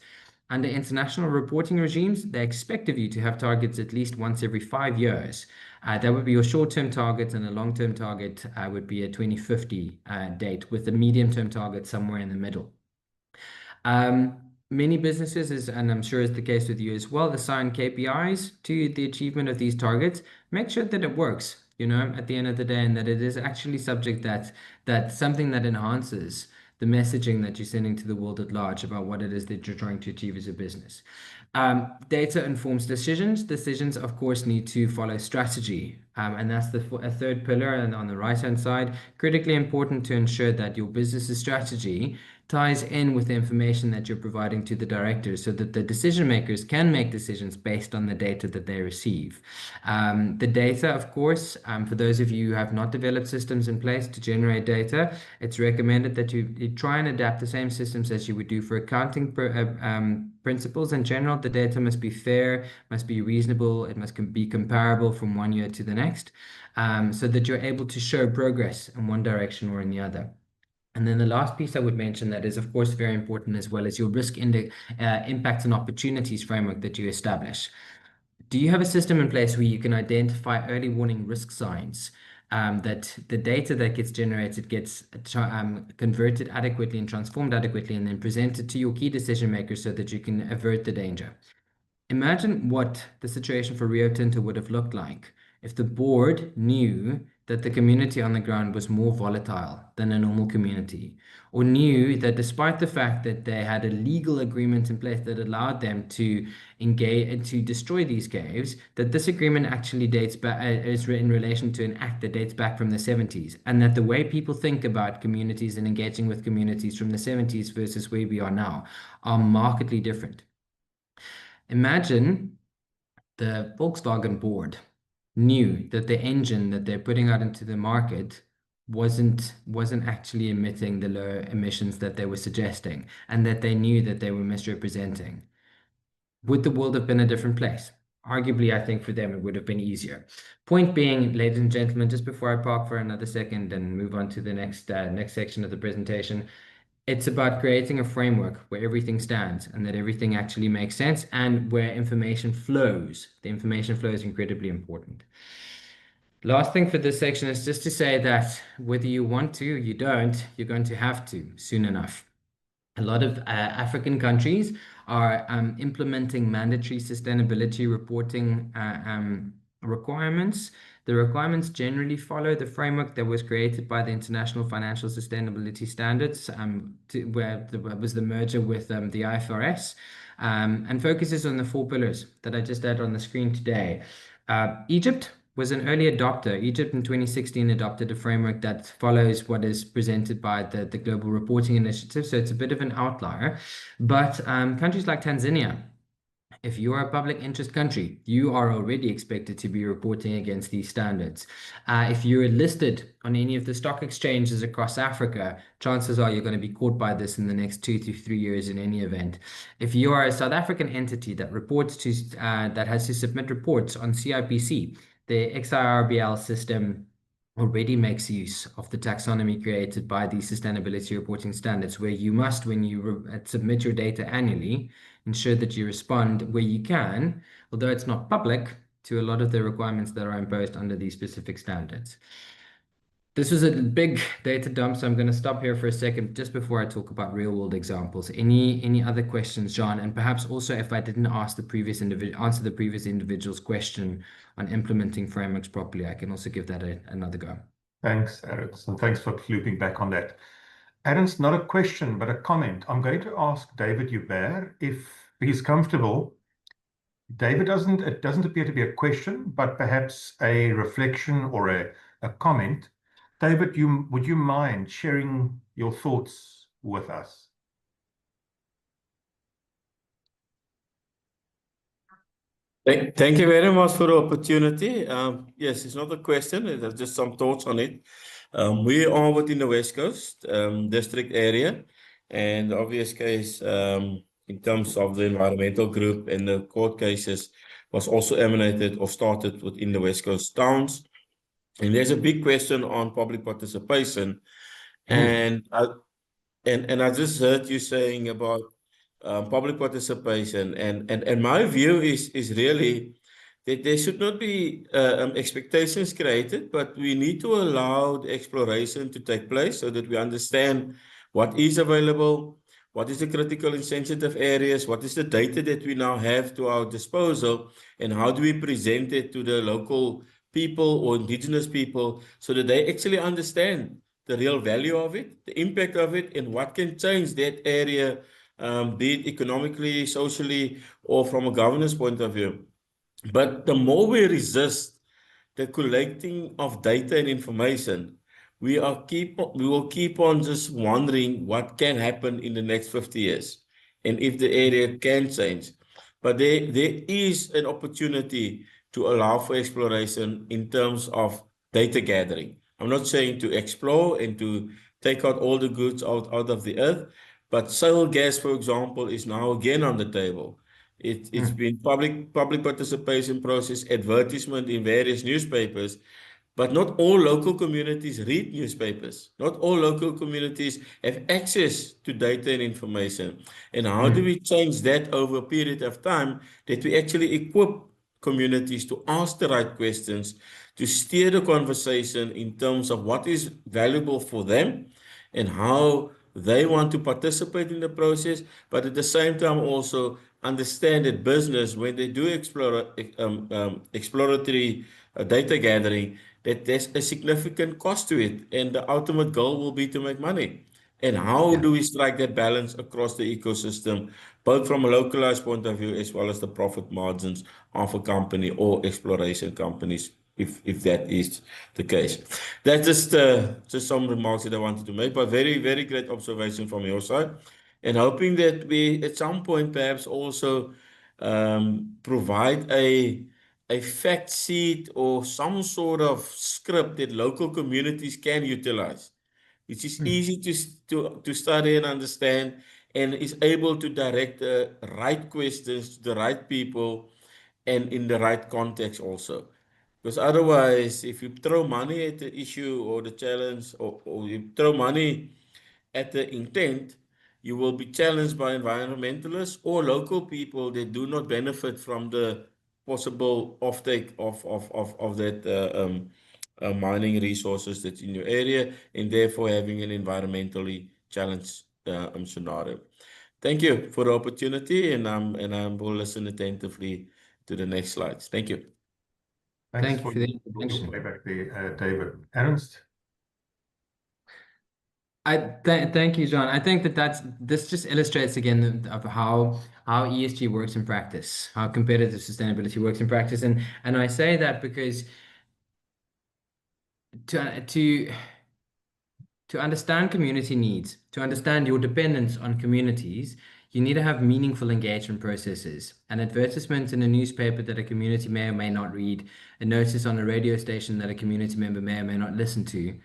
Under international reporting regimes, they expect of you to have targets at least once every 5 years. That would be your short-term target, and a long-term target would be a 2050 date, with the medium-term target somewhere in the middle. Many businesses, and I'm sure it's the case with you as well, assign KPIs to the achievement of these targets. Make sure that it works, at the end of the day, and that it is actually subject that's something that enhances the messaging that you're sending to the world at large about what it is that you're trying to achieve as a business. Data informs decisions. Decisions, of course, need to follow strategy. And that's a third pillar. And on the right-hand side, critically important to ensure that your business's strategy ties in with the information that you're providing to the directors so that the decision makers can make decisions based on the data that they receive. The data, of course, for those of you who have not developed systems in place to generate data, it's recommended that you try and adapt the same systems as you would do for accounting principles in general. The data must be fair, must be reasonable, it must be comparable from one year to the next, so that you're able to show progress in one direction or in the other. And then the last piece I would mention that is, of course, very important as well is your risk impacts and opportunities framework that you establish. Do you have a system in place where you can identify early warning risk signs, that the data that gets generated gets converted adequately and transformed adequately and then presented to your key decision makers so that you can avert the danger? Imagine what the situation for Rio Tinto would have looked like if the board knew that the community on the ground was more volatile than a normal community, or knew that despite the fact that they had a legal agreement in place that allowed them to engage and to destroy these caves, that this agreement actually dates back, is in relation to an act that dates back from the 70s, and that the way people think about communities and engaging with communities from the 70s versus where we are now are markedly different. Imagine the Volkswagen board knew that the engine that they're putting out into the market wasn't actually emitting the low emissions that they were suggesting, and that they knew that they were misrepresenting. Would the world have been a different place? Arguably, I think for them it would have been easier. Point being, ladies and gentlemen, just before I park for another second and move on to the next section of the presentation, it's about creating a framework where everything stands and that everything actually makes sense, and where information flows. The information flow is incredibly important. Last thing for this section is just to say that whether you want to, you don't, you're going to have to soon enough. A lot of African countries are implementing mandatory sustainability reporting requirements. The requirements generally follow the framework that was created by the International Financial Sustainability Standards, where there was the merger with the IFRS, and focuses on the 4 pillars that I just had on the screen today. Egypt was an early adopter. Egypt in 2016 adopted a framework that follows what is presented by the Global Reporting Initiative, so it's a bit of an outlier. But countries like Tanzania, if you are a public interest country, you are already expected to be reporting against these standards. If you're listed on any of the stock exchanges across Africa, chances are you're going to be caught by this in the next 2 to 3 years in any event. If you are a South African entity that reports to that has to submit reports on CIPC, the XIRBL system already makes use of the taxonomy created by the sustainability reporting standards, where you must, when you submit your data annually, ensure that you respond where you can, although it's not public, to a lot of the requirements that are imposed under these specific standards. This was a big data dump, so I'm going to stop here for a second just before I talk about real world examples. Any other questions, John? And perhaps also, if I didn't answer the previous individual's question on implementing frameworks properly, I can also give that another go. Thanks, Ernst, and thanks for looping back on that. Ernst, not a question, but a comment. I'm going to ask David Hubert if he's comfortable. David, it doesn't appear to be a question, but perhaps a reflection or a comment. David, would you mind sharing your thoughts with us? Thank you very much for the opportunity. Yes, it's not a question, it's just some thoughts on it. We are within the West Coast district area, and the obvious case in terms of the environmental group and the court cases was also emanated or started within the West Coast towns. And there's a big question on public participation. And I just heard you saying about public participation, and my view is really that there should not be expectations created, but we need to allow the exploration to take place so that we understand what is available, what is the critical and sensitive areas, what is the data that we now have to our disposal, and how do we present it to the local people or indigenous people so that they actually understand the real value of it, the impact of it, and what can change that area, be it economically, socially, or from a governance point of view. But the more we resist the collecting of data and information, we will keep on just wondering what can happen in the next 50 years and if the area can change. But there is an opportunity to allow for exploration in terms of data gathering. I'm not saying to explore and to take out all the goods out of the earth, but shale gas, for example, is now again on the table. It's been public participation process, advertisement in various newspapers, but not all local communities read newspapers. Not all local communities have access to data and information. And how do we change that over a period of time that we actually equip communities to ask the right questions, to steer the conversation in terms of what is valuable for them and how they want to participate in the process, but at the same time also understand that business, when they do exploratory data gathering, that there's a significant cost to it, and the ultimate goal will be to make money. And how do we strike that balance across the ecosystem, both from a localized point of view as well as the profit margins of a company or exploration companies, if that is the case. That's just some remarks that I wanted to make, but very, very great observation from your side. And hoping that we, at some point, perhaps also provide a fact sheet or some sort of script that local communities can utilize, which is easy to study and understand, and is able to direct the right questions to the right people and in the right context also. Because otherwise, if you throw money at the issue or the challenge, or you throw money at the intent, you will be challenged by environmentalists or local people that do not benefit from the possible offtake of that mining resources that's in your area, and therefore having an environmentally challenged scenario. Thank you for the opportunity, and I will listen attentively to the next slides. Thank you. Thanks Thank you for for the your intervention. playback there, David. Ernst? Thank you, John. I think this just illustrates again of how ESG works in practice, how competitive sustainability works in practice, and I say that because to understand community needs, to understand your dependence on communities, you need to have meaningful engagement processes. An advertisement in a newspaper that a community may or may not read, a notice on a radio station that a community member may or may not listen to.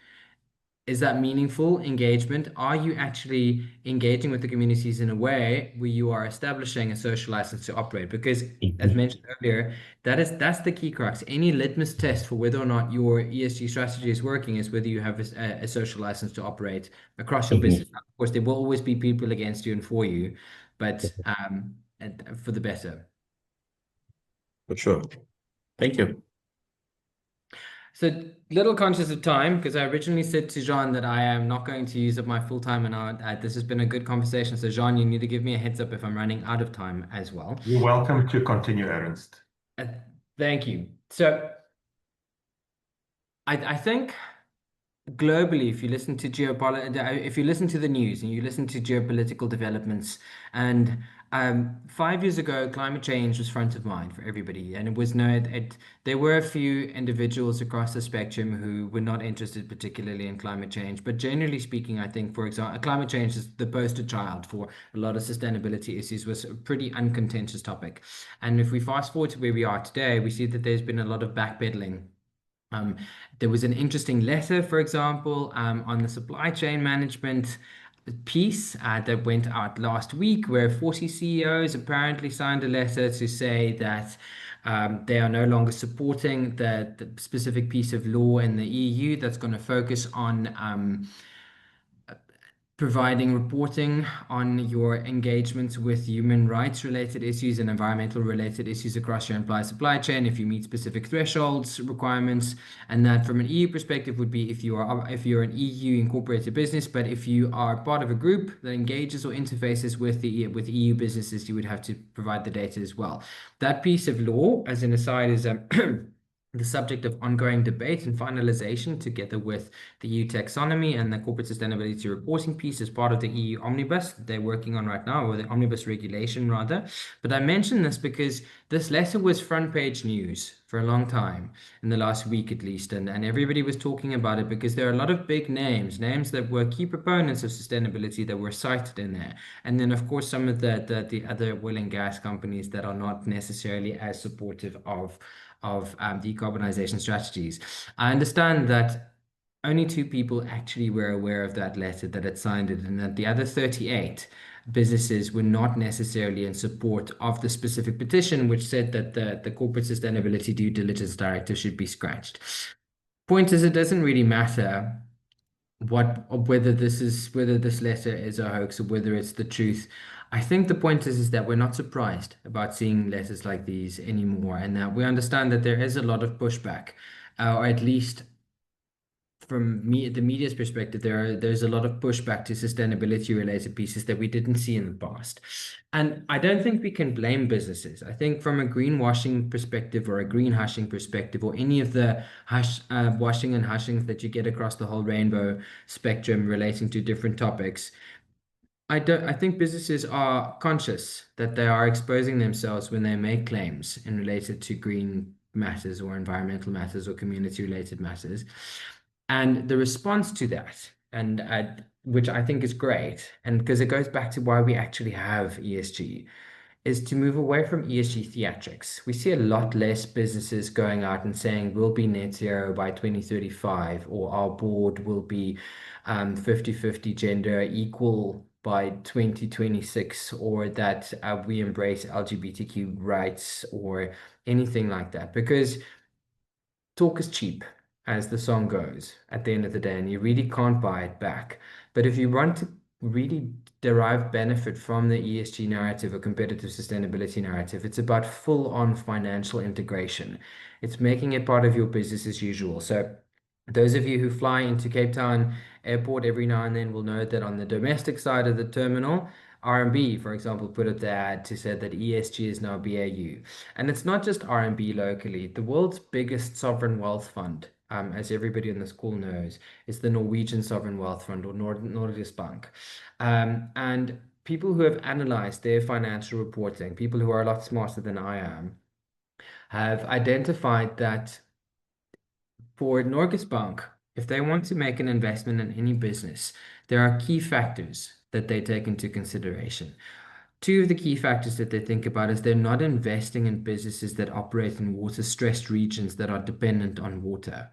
Is that meaningful engagement? Are you actually engaging with the communities in a way where you are establishing a social license to operate? Because, as mentioned earlier, that's the key crux. Any litmus test for whether or not your ESG strategy is working is whether you have a social license to operate across your business. Of course, there will always be people against you and for you, but for the better. For sure. Thank you. So, little conscious of time, because I originally said to Jean that I am not going to use up my full time, and this has been a good conversation. So, Jean, you need to give me a heads up if I'm running out of time as well. You're welcome to continue, Ernst. Thank you. So, I think globally, if you listen to if you listen to the news and you listen to geopolitical developments, and 5 years ago, climate change was front of mind for everybody, and it was there were a few individuals across the spectrum who were not interested particularly in climate change, but generally speaking, I think, for example, climate change is the poster child for a lot of sustainability issues, was a pretty uncontentious topic. And if we fast forward to where we are today, we see that there's been a lot of backpedaling. There was an interesting letter, for example, on the supply chain management piece that went out last week, where 40 CEOs apparently signed a letter to say that they are no longer supporting the specific piece of law in the EU that's going to focus on providing reporting on your engagements with human rights related issues and environmental related issues across your entire supply chain if you meet specific thresholds requirements. And that from an EU perspective would be if you're an EU incorporated business, but if you are part of a group that engages or interfaces with EU businesses, you would have to provide the data as well. That piece of law, as an aside, is the subject of ongoing debate and finalization together with the EU taxonomy and the corporate sustainability reporting piece as part of the EU omnibus that they're working on right now, or the omnibus regulation rather. But I mention this because this letter was front page news for a long time, in the last week at least, and everybody was talking about it because there are a lot of big names that were key proponents of sustainability that were cited in there. And then of course some of the other oil and gas companies that are not necessarily as supportive of decarbonization strategies. I understand that only 2 people actually were aware of that letter, that had signed it, and that the other 38 businesses were not necessarily in support of the specific petition, which said that the corporate sustainability due diligence directive should be scratched. Point is, it doesn't really matter whether this letter is a hoax or whether it's the truth. I think the point is that we're not surprised about seeing letters like these anymore, and that we understand that there is a lot of pushback, or at least from the media's perspective, there's a lot of pushback to sustainability related pieces that we didn't see in the past. And I don't think we can blame businesses. I think from a greenwashing perspective or a green hushing perspective, or any of the washing and hushing that you get across the whole rainbow spectrum relating to different topics, I think businesses are conscious that they are exposing themselves when they make claims in related to green matters or environmental matters or community related matters. And the response to that, and which I think is great, and because it goes back to why we actually have ESG, is to move away from ESG theatrics. We see a lot less businesses going out and saying we'll be net zero by 2035, or our board will be 50-50 gender equal by 2026, or that we embrace LGBTQ rights or anything like that. Because talk is cheap, as the song goes, at the end of the day, and you really can't buy it back. But if you want to really derive benefit from the ESG narrative or competitive sustainability narrative, it's about full-on financial integration. It's making it part of your business as usual. So those of you who fly into Cape Town Airport every now and then will know that on the domestic side of the terminal, RMB, for example, put it there to say that ESG is now BAU. And it's not just RMB locally. The world's biggest sovereign wealth fund, as everybody on this call knows, is the Norwegian Sovereign Wealth Fund, or Norges Bank. And people who have analyzed their financial reporting, people who are a lot smarter than I am, have identified that for Norges Bank, if they want to make an investment in any business, there are key factors that they take into consideration. Two of the key factors that they think about is they're not investing in businesses that operate in water-stressed regions that are dependent on water.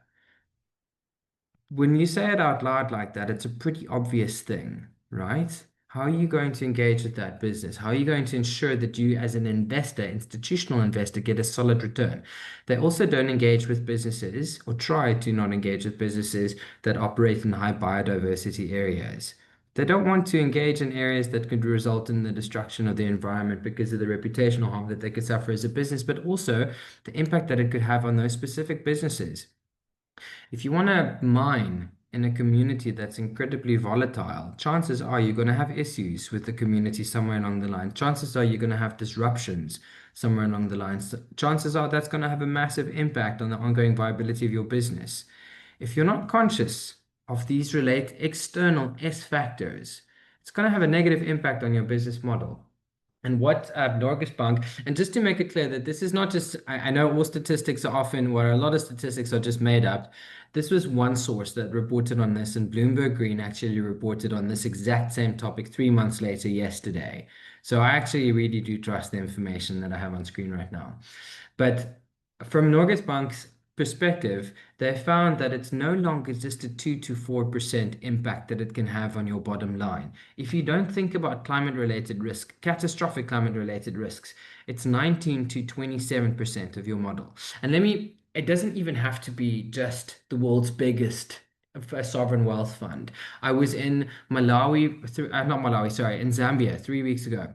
When you say it out loud like that, it's a pretty obvious thing, right? How are you going to engage with that business? How are you going to ensure that you, as an investor, institutional investor, get a solid return? They also don't engage with businesses, or try to not engage with businesses, that operate in high biodiversity areas. They don't want to engage in areas that could result in the destruction of the environment because of the reputational harm that they could suffer as a business, but also the impact that it could have on those specific businesses. If you want to mine in a community that's incredibly volatile, chances are you're going to have issues with the community somewhere along the line. Chances are you're going to have disruptions somewhere along the lines. Chances are that's going to have a massive impact on the ongoing viability of your business. If you're not conscious of these external S factors, it's going to have a negative impact on your business model. And what Norges Bank, and just to make it clear that this is not just, I know all statistics are often, where a lot of statistics are just made up. This was one source that reported on this, and Bloomberg Green actually reported on this exact same topic 3 months later yesterday. So I actually really do trust the information that I have on screen right now. But from Norges Bank's perspective, they found that it's no longer just a 2 to 4% impact that it can have on your bottom line. If you don't think about climate-related risk, catastrophic climate-related risks, it's 19 to 27% of your model. And it doesn't even have to be just the world's biggest sovereign wealth fund. I was in in Zambia 3 weeks ago,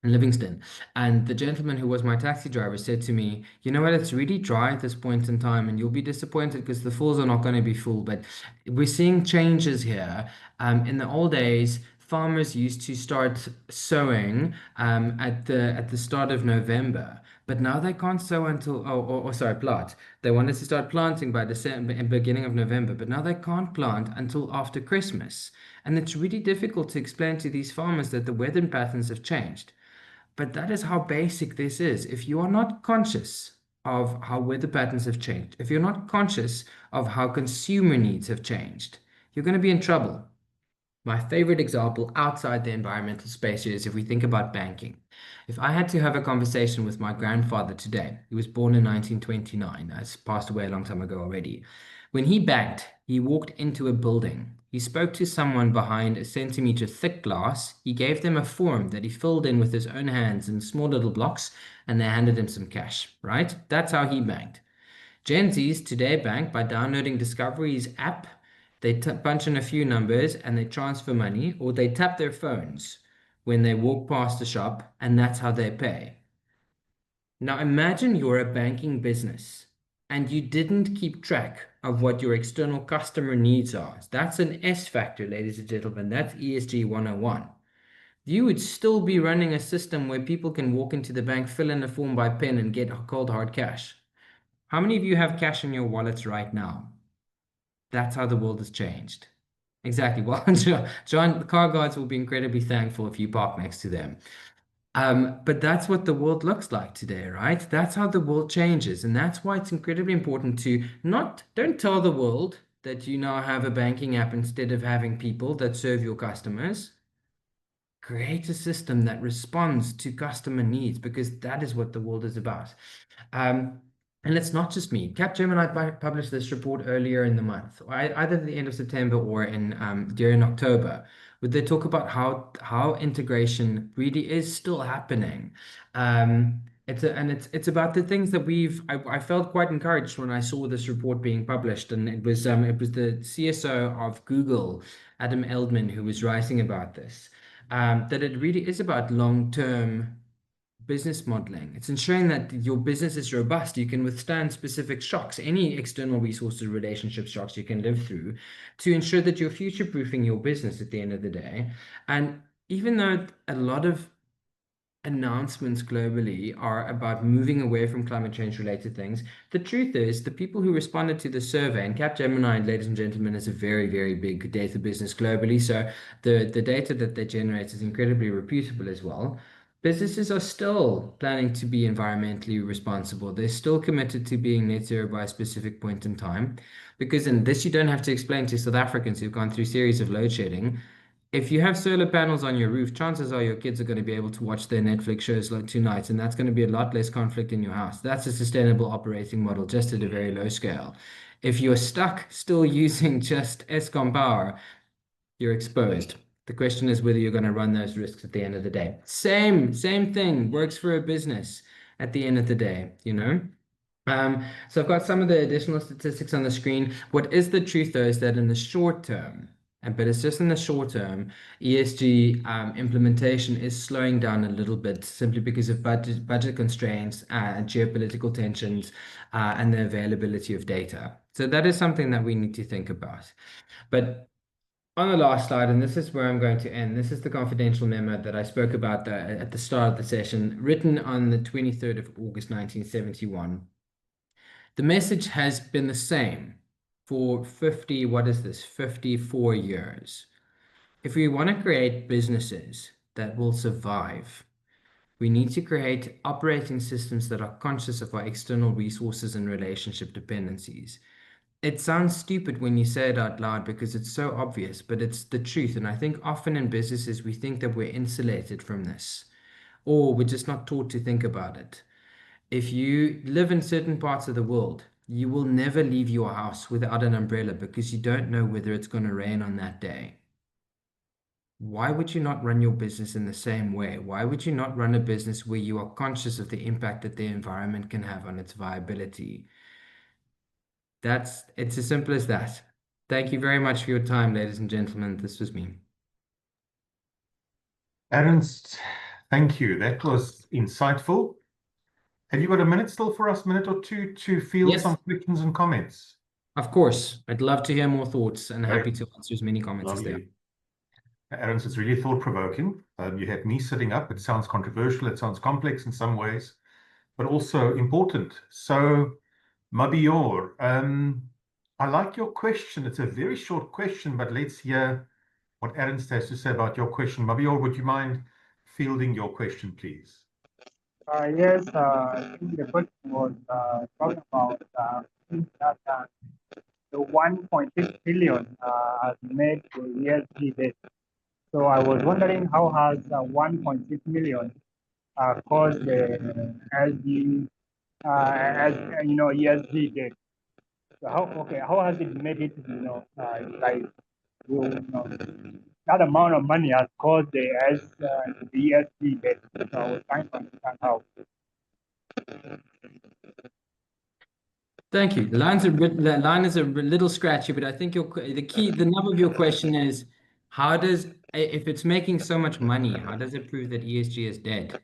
in Livingston, and the gentleman who was my taxi driver said to me, you know what, it's really dry at this point in time, and you'll be disappointed because the falls are not going to be full, but we're seeing changes here. In the old days, farmers used to start sowing at the start of November, but now they can't sow until plant. They wanted to start planting by December and beginning of November, but now they can't plant until after Christmas. And it's really difficult to explain to these farmers that the weather patterns have changed. But that is how basic this is. If you are not conscious of how weather patterns have changed, if you're not conscious of how consumer needs have changed, you're going to be in trouble. My favorite example outside the environmental space is if we think about banking. If I had to have a conversation with my grandfather today, he was born in 1929, has passed away a long time ago already. When he banked, he walked into a building. He spoke to someone behind a centimeter thick glass. He gave them a form that he filled in with his own hands in small little blocks, and they handed him some cash, right? That's how he banked. Gen Zs today bank by downloading Discovery's app. They punch in a few numbers and they transfer money, or they tap their phones when they walk past the shop, and that's how they pay. Now imagine you're a banking business and you didn't keep track of what your external customer needs are, that's an S factor, ladies and gentlemen. That's ESG 101. You would still be running a system where people can walk into the bank, fill in a form by pen, and get cold hard cash. How many of you have cash in your wallets right now? That's how the world has changed. Exactly. Well, John, the car guards will be incredibly thankful if you park next to them. But that's what the world looks like today, right? That's how the world changes. And that's why it's incredibly important to don't tell the world that you now have a banking app instead of having people that serve your customers. Create a system that responds to customer needs, because that is what the world is about. And it's not just me. Capgemini published this report earlier in the month, either at the end of September or during October, where they talk about how integration really is still happening. It's about the things that I felt quite encouraged when I saw this report being published, and it was the CSO of Google, Adam Eldman, who was writing about this. That it really is about long-term business modeling. It's ensuring that your business is robust. You can withstand specific shocks, any external resources, relationship shocks you can live through, to ensure that you're future-proofing your business at the end of the day. And even though a lot of announcements globally are about moving away from climate change related things, the truth is the people who responded to the survey, and Capgemini, ladies and gentlemen, is a very, very big data business globally, so the data that they generate is incredibly reputable as well. Businesses are still planning to be environmentally responsible. They're still committed to being net zero by a specific point in time, because in this you don't have to explain to South Africans who've gone through series of load shedding. If you have solar panels on your roof, chances are your kids are going to be able to watch their Netflix shows like tonight, and that's going to be a lot less conflict in your house. That's a sustainable operating model, just at a very low scale. If you're stuck still using just Eskom power, you're exposed. The question is whether you're going to run those risks at the end of the day. Same thing works for a business at the end of the day, you know? So I've got some of the additional statistics on the screen. What is the truth, though, is that in the short term, but it's just in the short term, ESG implementation is slowing down a little bit simply because of budget constraints, geopolitical tensions, and the availability of data. So that is something that we need to think about. But on the last slide, and this is where I'm going to end, this is the confidential memo that I spoke about at the start of the session, written on the 23rd of August, 1971. The message has been the same for 54 years. If we want to create businesses that will survive, we need to create operating systems that are conscious of our external resources and relationship dependencies. It sounds stupid when you say it out loud because it's so obvious, but it's the truth. And I think often in businesses, we think that we're insulated from this, or we're just not taught to think about it. If you live in certain parts of the world, you will never leave your house without an umbrella because you don't know whether it's going to rain on that day. Why would you not run your business in the same way? Why would you not run a business where you are conscious of the impact that the environment can have on its viability? It's as simple as that. Thank you very much for your time, ladies and gentlemen. This was me. Ernst, thank you. That was insightful. Have you got a minute still for us, minute or two, to field Yes. some questions and comments? Of course. I'd love to hear more thoughts and happy Great. to answer as many comments as there are. Lovely. Ernst, it's really thought-provoking. You had me sitting up. It sounds controversial. It sounds complex in some ways, but also important. So, Mabior, I like your question. It's a very short question, but let's hear what Ernst has to say about your question. Mabior, would you mind fielding your question, please? Yes, I think the question was talking about that the 1.6 billion has made the ESG debt. So I was wondering how has 1.6 million caused the SG, as you know, ESG debt. So how has it made it, like that amount of money has caused the ESG debt. So I was trying to understand how. Thank you. The line is a little scratchy, but I think the nub of your question is, if it's making so much money, how does it prove that ESG is dead?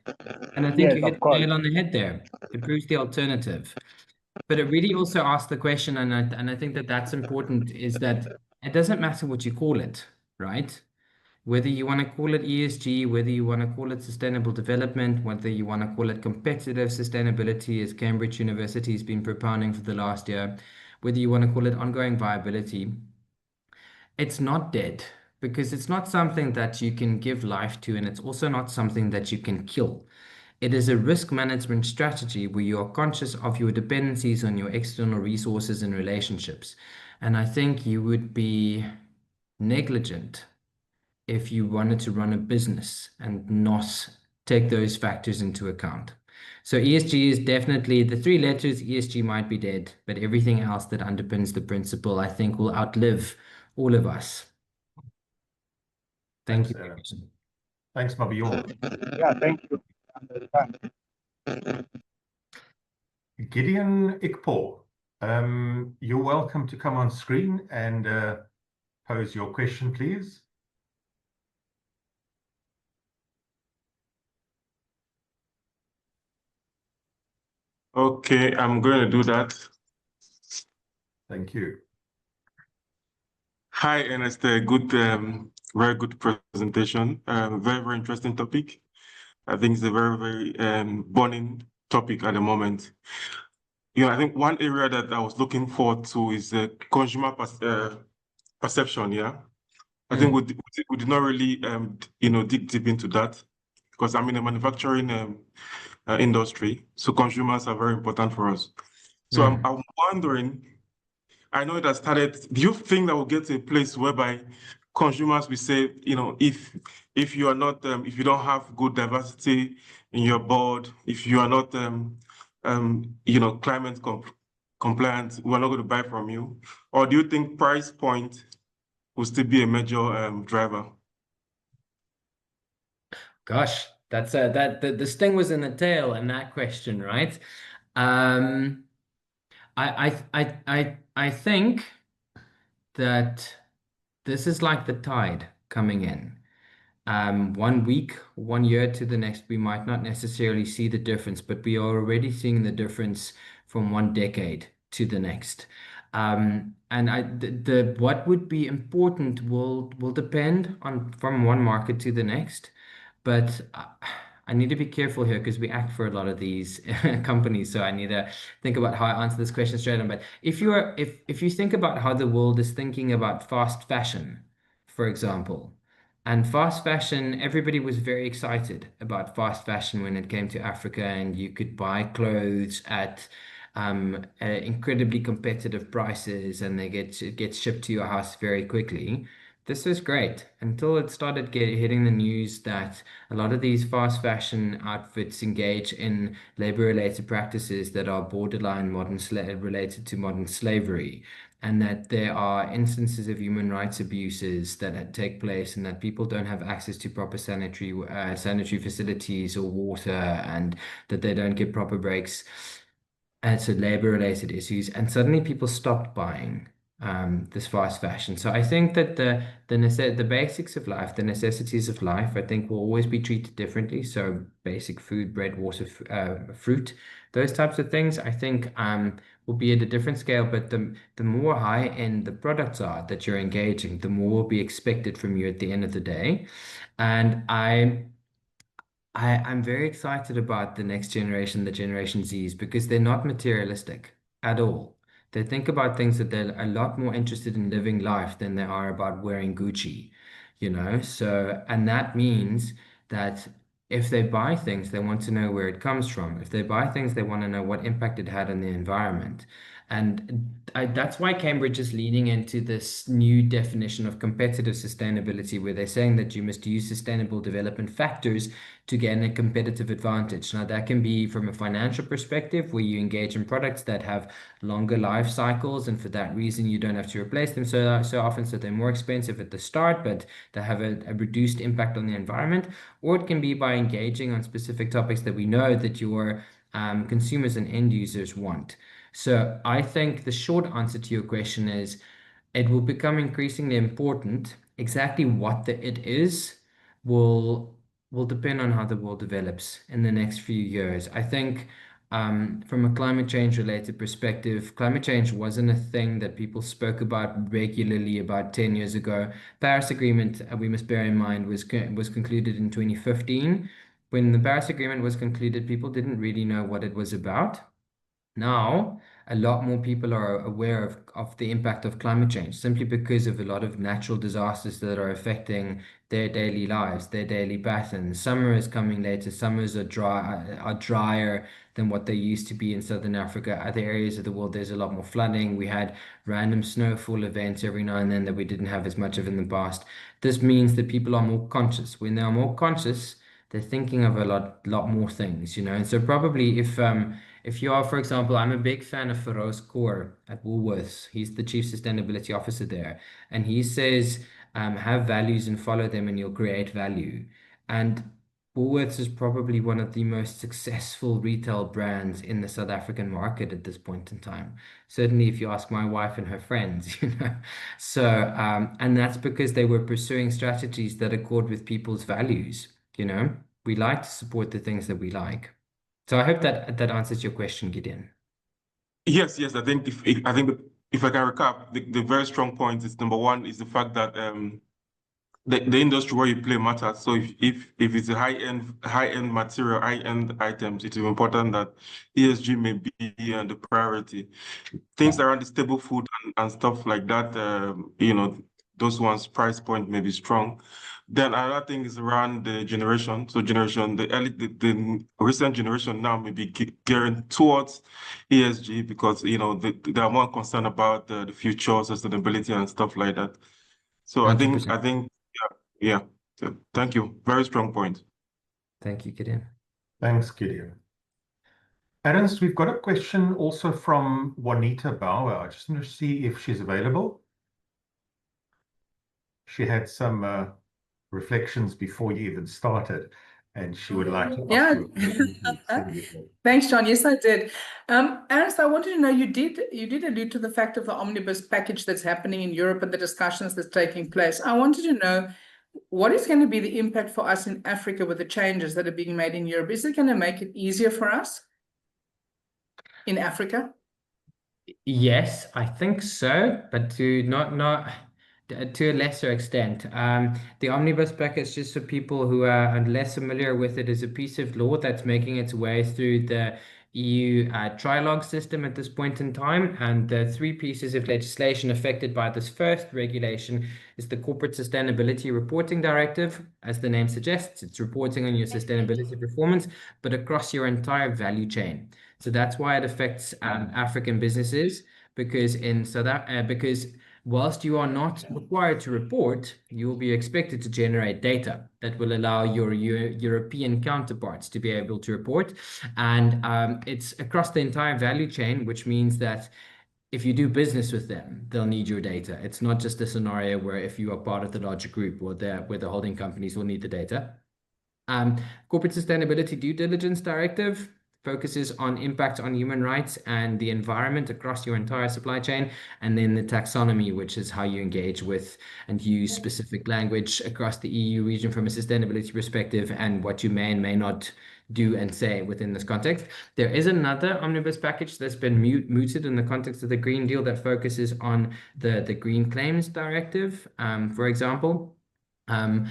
And I think Yes, you hit of the course. nail on the head there. It proves the alternative. But it really also asks the question, and I think that that's important, is that it doesn't matter what you call it, right? Whether you want to call it ESG, whether you want to call it sustainable development, whether you want to call it competitive sustainability, as Cambridge University has been propounding for the last year, whether you want to call it ongoing viability, it's not dead because it's not something that you can give life to, and it's also not something that you can kill. It is a risk management strategy where you are conscious of your dependencies on your external resources and relationships. And I think you would be negligent if you wanted to run a business and not take those factors into account. So ESG is definitely the three letters. ESG might be dead, but everything else that underpins the principle, I think, will outlive all of us. Thank Thanks, you. Aaron. Thanks, Mabior. Yeah, thank you. Understand. Gideon Ikpo, you're welcome to come on screen and pose your question, please. Okay, I'm going to do that. Thank you. Hi, Ernst. Good, very good presentation. Very, very interesting topic. I think it's a very, very burning topic at the moment. I think one area that I was looking forward to is consumer perception. Yeah, I think we did not really, dig deep into that because I'm in a manufacturing industry, so consumers are very important for us. So I'm wondering. I know it has started. Do you think that we'll get to a place whereby consumers will say, if you are not, if you don't have good diversity in your board, if you are not, climate compliant, we're not going to buy from you? Or do you think price point will still be a major driver? Gosh, that's the sting was in the tail in that question, right? I think that this is like the tide coming in. 1 week, 1 year to the next, we might not necessarily see the difference, but we are already seeing the difference from 1 decade to the next. And what would be important will depend on from one market to the next. But I need to be careful here because we act for a lot of these companies. So I need to think about how I answer this question straight on. But if you think about how the world is thinking about fast fashion, for example, and fast fashion, everybody was very excited about fast fashion when it came to Africa, and you could buy clothes at incredibly competitive prices, and it gets shipped to your house very quickly. This was great until it started hitting the news that a lot of these fast fashion outfits engage in labor-related practices that are borderline related to modern slavery, and that there are instances of human rights abuses that take place, and that people don't have access to proper sanitary facilities or water, and that they don't get proper breaks. And so labor-related issues, and suddenly people stopped buying this fast fashion. So I think that the basics of life, the necessities of life, I think will always be treated differently. So basic food, bread, water, fruit, those types of things, I think will be at a different scale. But the more high end the products are that you're engaging, the more will be expected from you at the end of the day. And I'm very excited about the next generation, the Generation Zs, because they're not materialistic at all. They think about things that they're a lot more interested in living life than they are about wearing Gucci, So, and that means that if they buy things, they want to know where it comes from. If they buy things, they want to know what impact it had on the environment. And that's why Cambridge is leading into this new definition of competitive sustainability, where they're saying that you must use sustainable development factors to gain a competitive advantage. Now, that can be from a financial perspective, where you engage in products that have longer life cycles, and for that reason, you don't have to replace them so often, so they're more expensive at the start, but they have a reduced impact on the environment. Or it can be by engaging on specific topics that we know that your consumers and end users want. So I think the short answer to your question is it will become increasingly important. Exactly what it is will depend on how the world develops in the next few years. I think From a climate change related perspective, climate change wasn't a thing that people spoke about regularly about 10 years ago. Paris Agreement, we must bear in mind, was concluded in 2015. When the Paris Agreement was concluded, people didn't really know what it was about. Now, a lot more people are aware of the impact of climate change simply because of a lot of natural disasters that are affecting their daily lives, their daily patterns. Summer is coming later. Summers are drier than what they used to be in Southern Africa. Other areas of the world, there's a lot more flooding. We had random snowfall events every now and then that we didn't have as much of in the past. This means that people are more conscious. When they are more conscious, they're thinking of a lot more things, you know. And so probably if you are, for example, I'm a big fan of Feroz Kaur at Woolworths. He's the Chief Sustainability Officer there. And he says, have values and follow them and you'll create value. And Woolworths is probably one of the most successful retail brands in the South African market at this point in time. Certainly, if you ask my wife and her friends, you know. So, and that's because they were pursuing strategies that accord with people's values, you know. We like to support the things that we like. So I hope that answers your question, Gideon. Yes, I think if I can recap, the very strong point is number one is the fact that the industry where you play matters. So if it's a high-end material, high-end items, it is important that ESG may be the priority. Things around the stable food and stuff like that, you know, those ones price point may be strong. Then another thing is around the generation. So the recent generation now may be gearing towards ESG because they are more concerned about the future, sustainability and stuff like that. So 100%. I think yeah. So thank you. Very strong point. Thank you, Gideon. Thanks, Gideon. Ernst, we've got a question also from Juanita Bauer. I just want to see if she's available. She had some reflections before you even started, and she would like to ask you. Thanks, John. Yes, I did. Ernst, I wanted to know, you did allude to the fact of the omnibus package that's happening in Europe and the discussions that's taking place. I wanted to know, what is going to be the impact for us in Africa with the changes that are being made in Europe? Is it going to make it easier for us in Africa? Yes, I think so, but to a lesser extent. The omnibus package, just for people who are less familiar with it, is a piece of law that's making its way through the EU trilogue system at this point in time. And the three pieces of legislation affected by this first regulation is the Corporate Sustainability Reporting Directive. As the name suggests, it's reporting on your sustainability performance, but across your entire value chain. So that's why it affects African businesses, because whilst you are not required to report, you will be expected to generate data that will allow your European counterparts to be able to report. And it's across the entire value chain, which means that if you do business with them, they'll need your data. It's not just a scenario where if you are part of the larger group or where the holding companies will need the data. Corporate Sustainability Due Diligence Directive focuses on impact on human rights and the environment across your entire supply chain. And then the taxonomy, which is how you engage with and use specific language across the EU region from a sustainability perspective and what you may and may not do and say within this context. There is another omnibus package that's been mooted in the context of the Green Deal that focuses on the Green Claims Directive, for example. And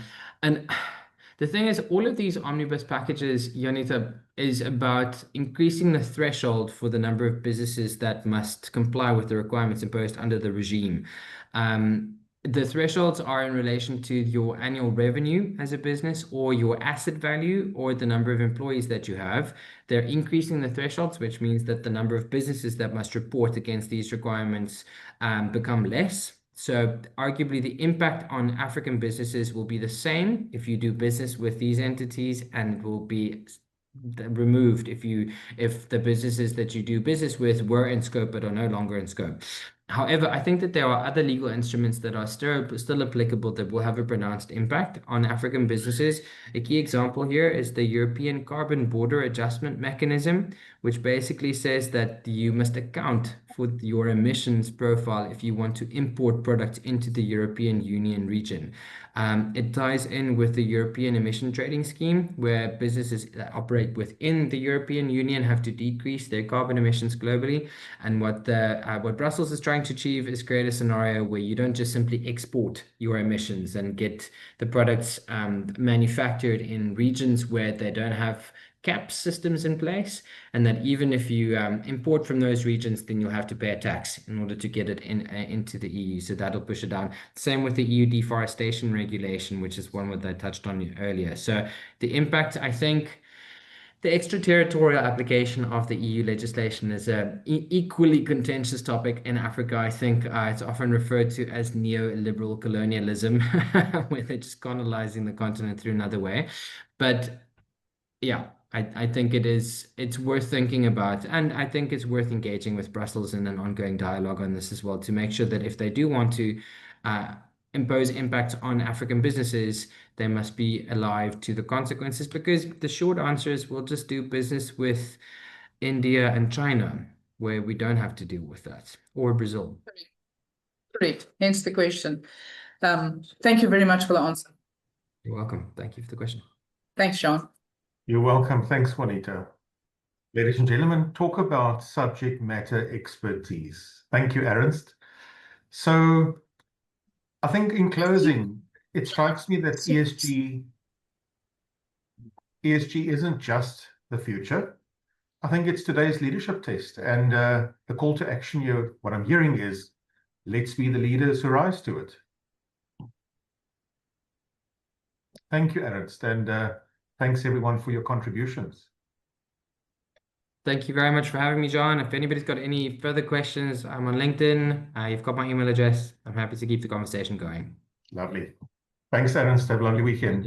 the thing is, all of these omnibus packages, Jonita, is about increasing the threshold for the number of businesses that must comply with the requirements imposed under the regime. The thresholds are in relation to your annual revenue as a business or your asset value or the number of employees that you have. They're increasing the thresholds, which means that the number of businesses that must report against these requirements become less. So arguably the impact on African businesses will be the same if you do business with these entities, and it will be removed if the businesses that you do business with were in scope but are no longer in scope. However, I think that there are other legal instruments that are still applicable that will have a pronounced impact on African businesses. A key example here is the European Carbon Border Adjustment Mechanism, which basically says that you must account for your emissions profile if you want to import products into the European Union region. It ties in with the European Emission Trading Scheme, where businesses that operate within the European Union have to decrease their carbon emissions globally. And what Brussels is trying to achieve is create a scenario where you don't just simply export your emissions and get the products manufactured in regions where they don't have cap systems in place, and that even if you import from those regions, then you'll have to pay a tax in order to get it into the EU. So that'll push it down. Same with the EU deforestation regulation, which is one that I touched on earlier. So the impact, I think, the extraterritorial application of the EU legislation is an equally contentious topic in Africa. I think it's often referred to as neoliberal colonialism, where they're just colonizing the continent through another way. But yeah, I think it's worth thinking about, and I think it's worth engaging with Brussels in an ongoing dialogue on this as well, to make sure that if they do want to impose impact on African businesses, they must be alive to the consequences, because the short answer is we'll just do business with India and China, where we don't have to deal with that, or Brazil. Great, hence the question. Thank you very much for the answer. You're welcome. Thank you for the question. Thanks, John. You're welcome. Thanks, Juanita. Ladies and gentlemen, talk about subject matter expertise. Thank you, Ernst. So I think in closing, it strikes me that ESG isn't just the future. I think it's today's leadership test. And the call to action here, what I'm hearing is, let's be the leaders who rise to it. Thank you, Ernst. And thanks, everyone, for your contributions. Thank you very much for having me, John. If anybody's got any further questions, I'm on LinkedIn. You've got my email address. I'm happy to keep the conversation going. Lovely. Thanks, Ernst. Have a lovely weekend.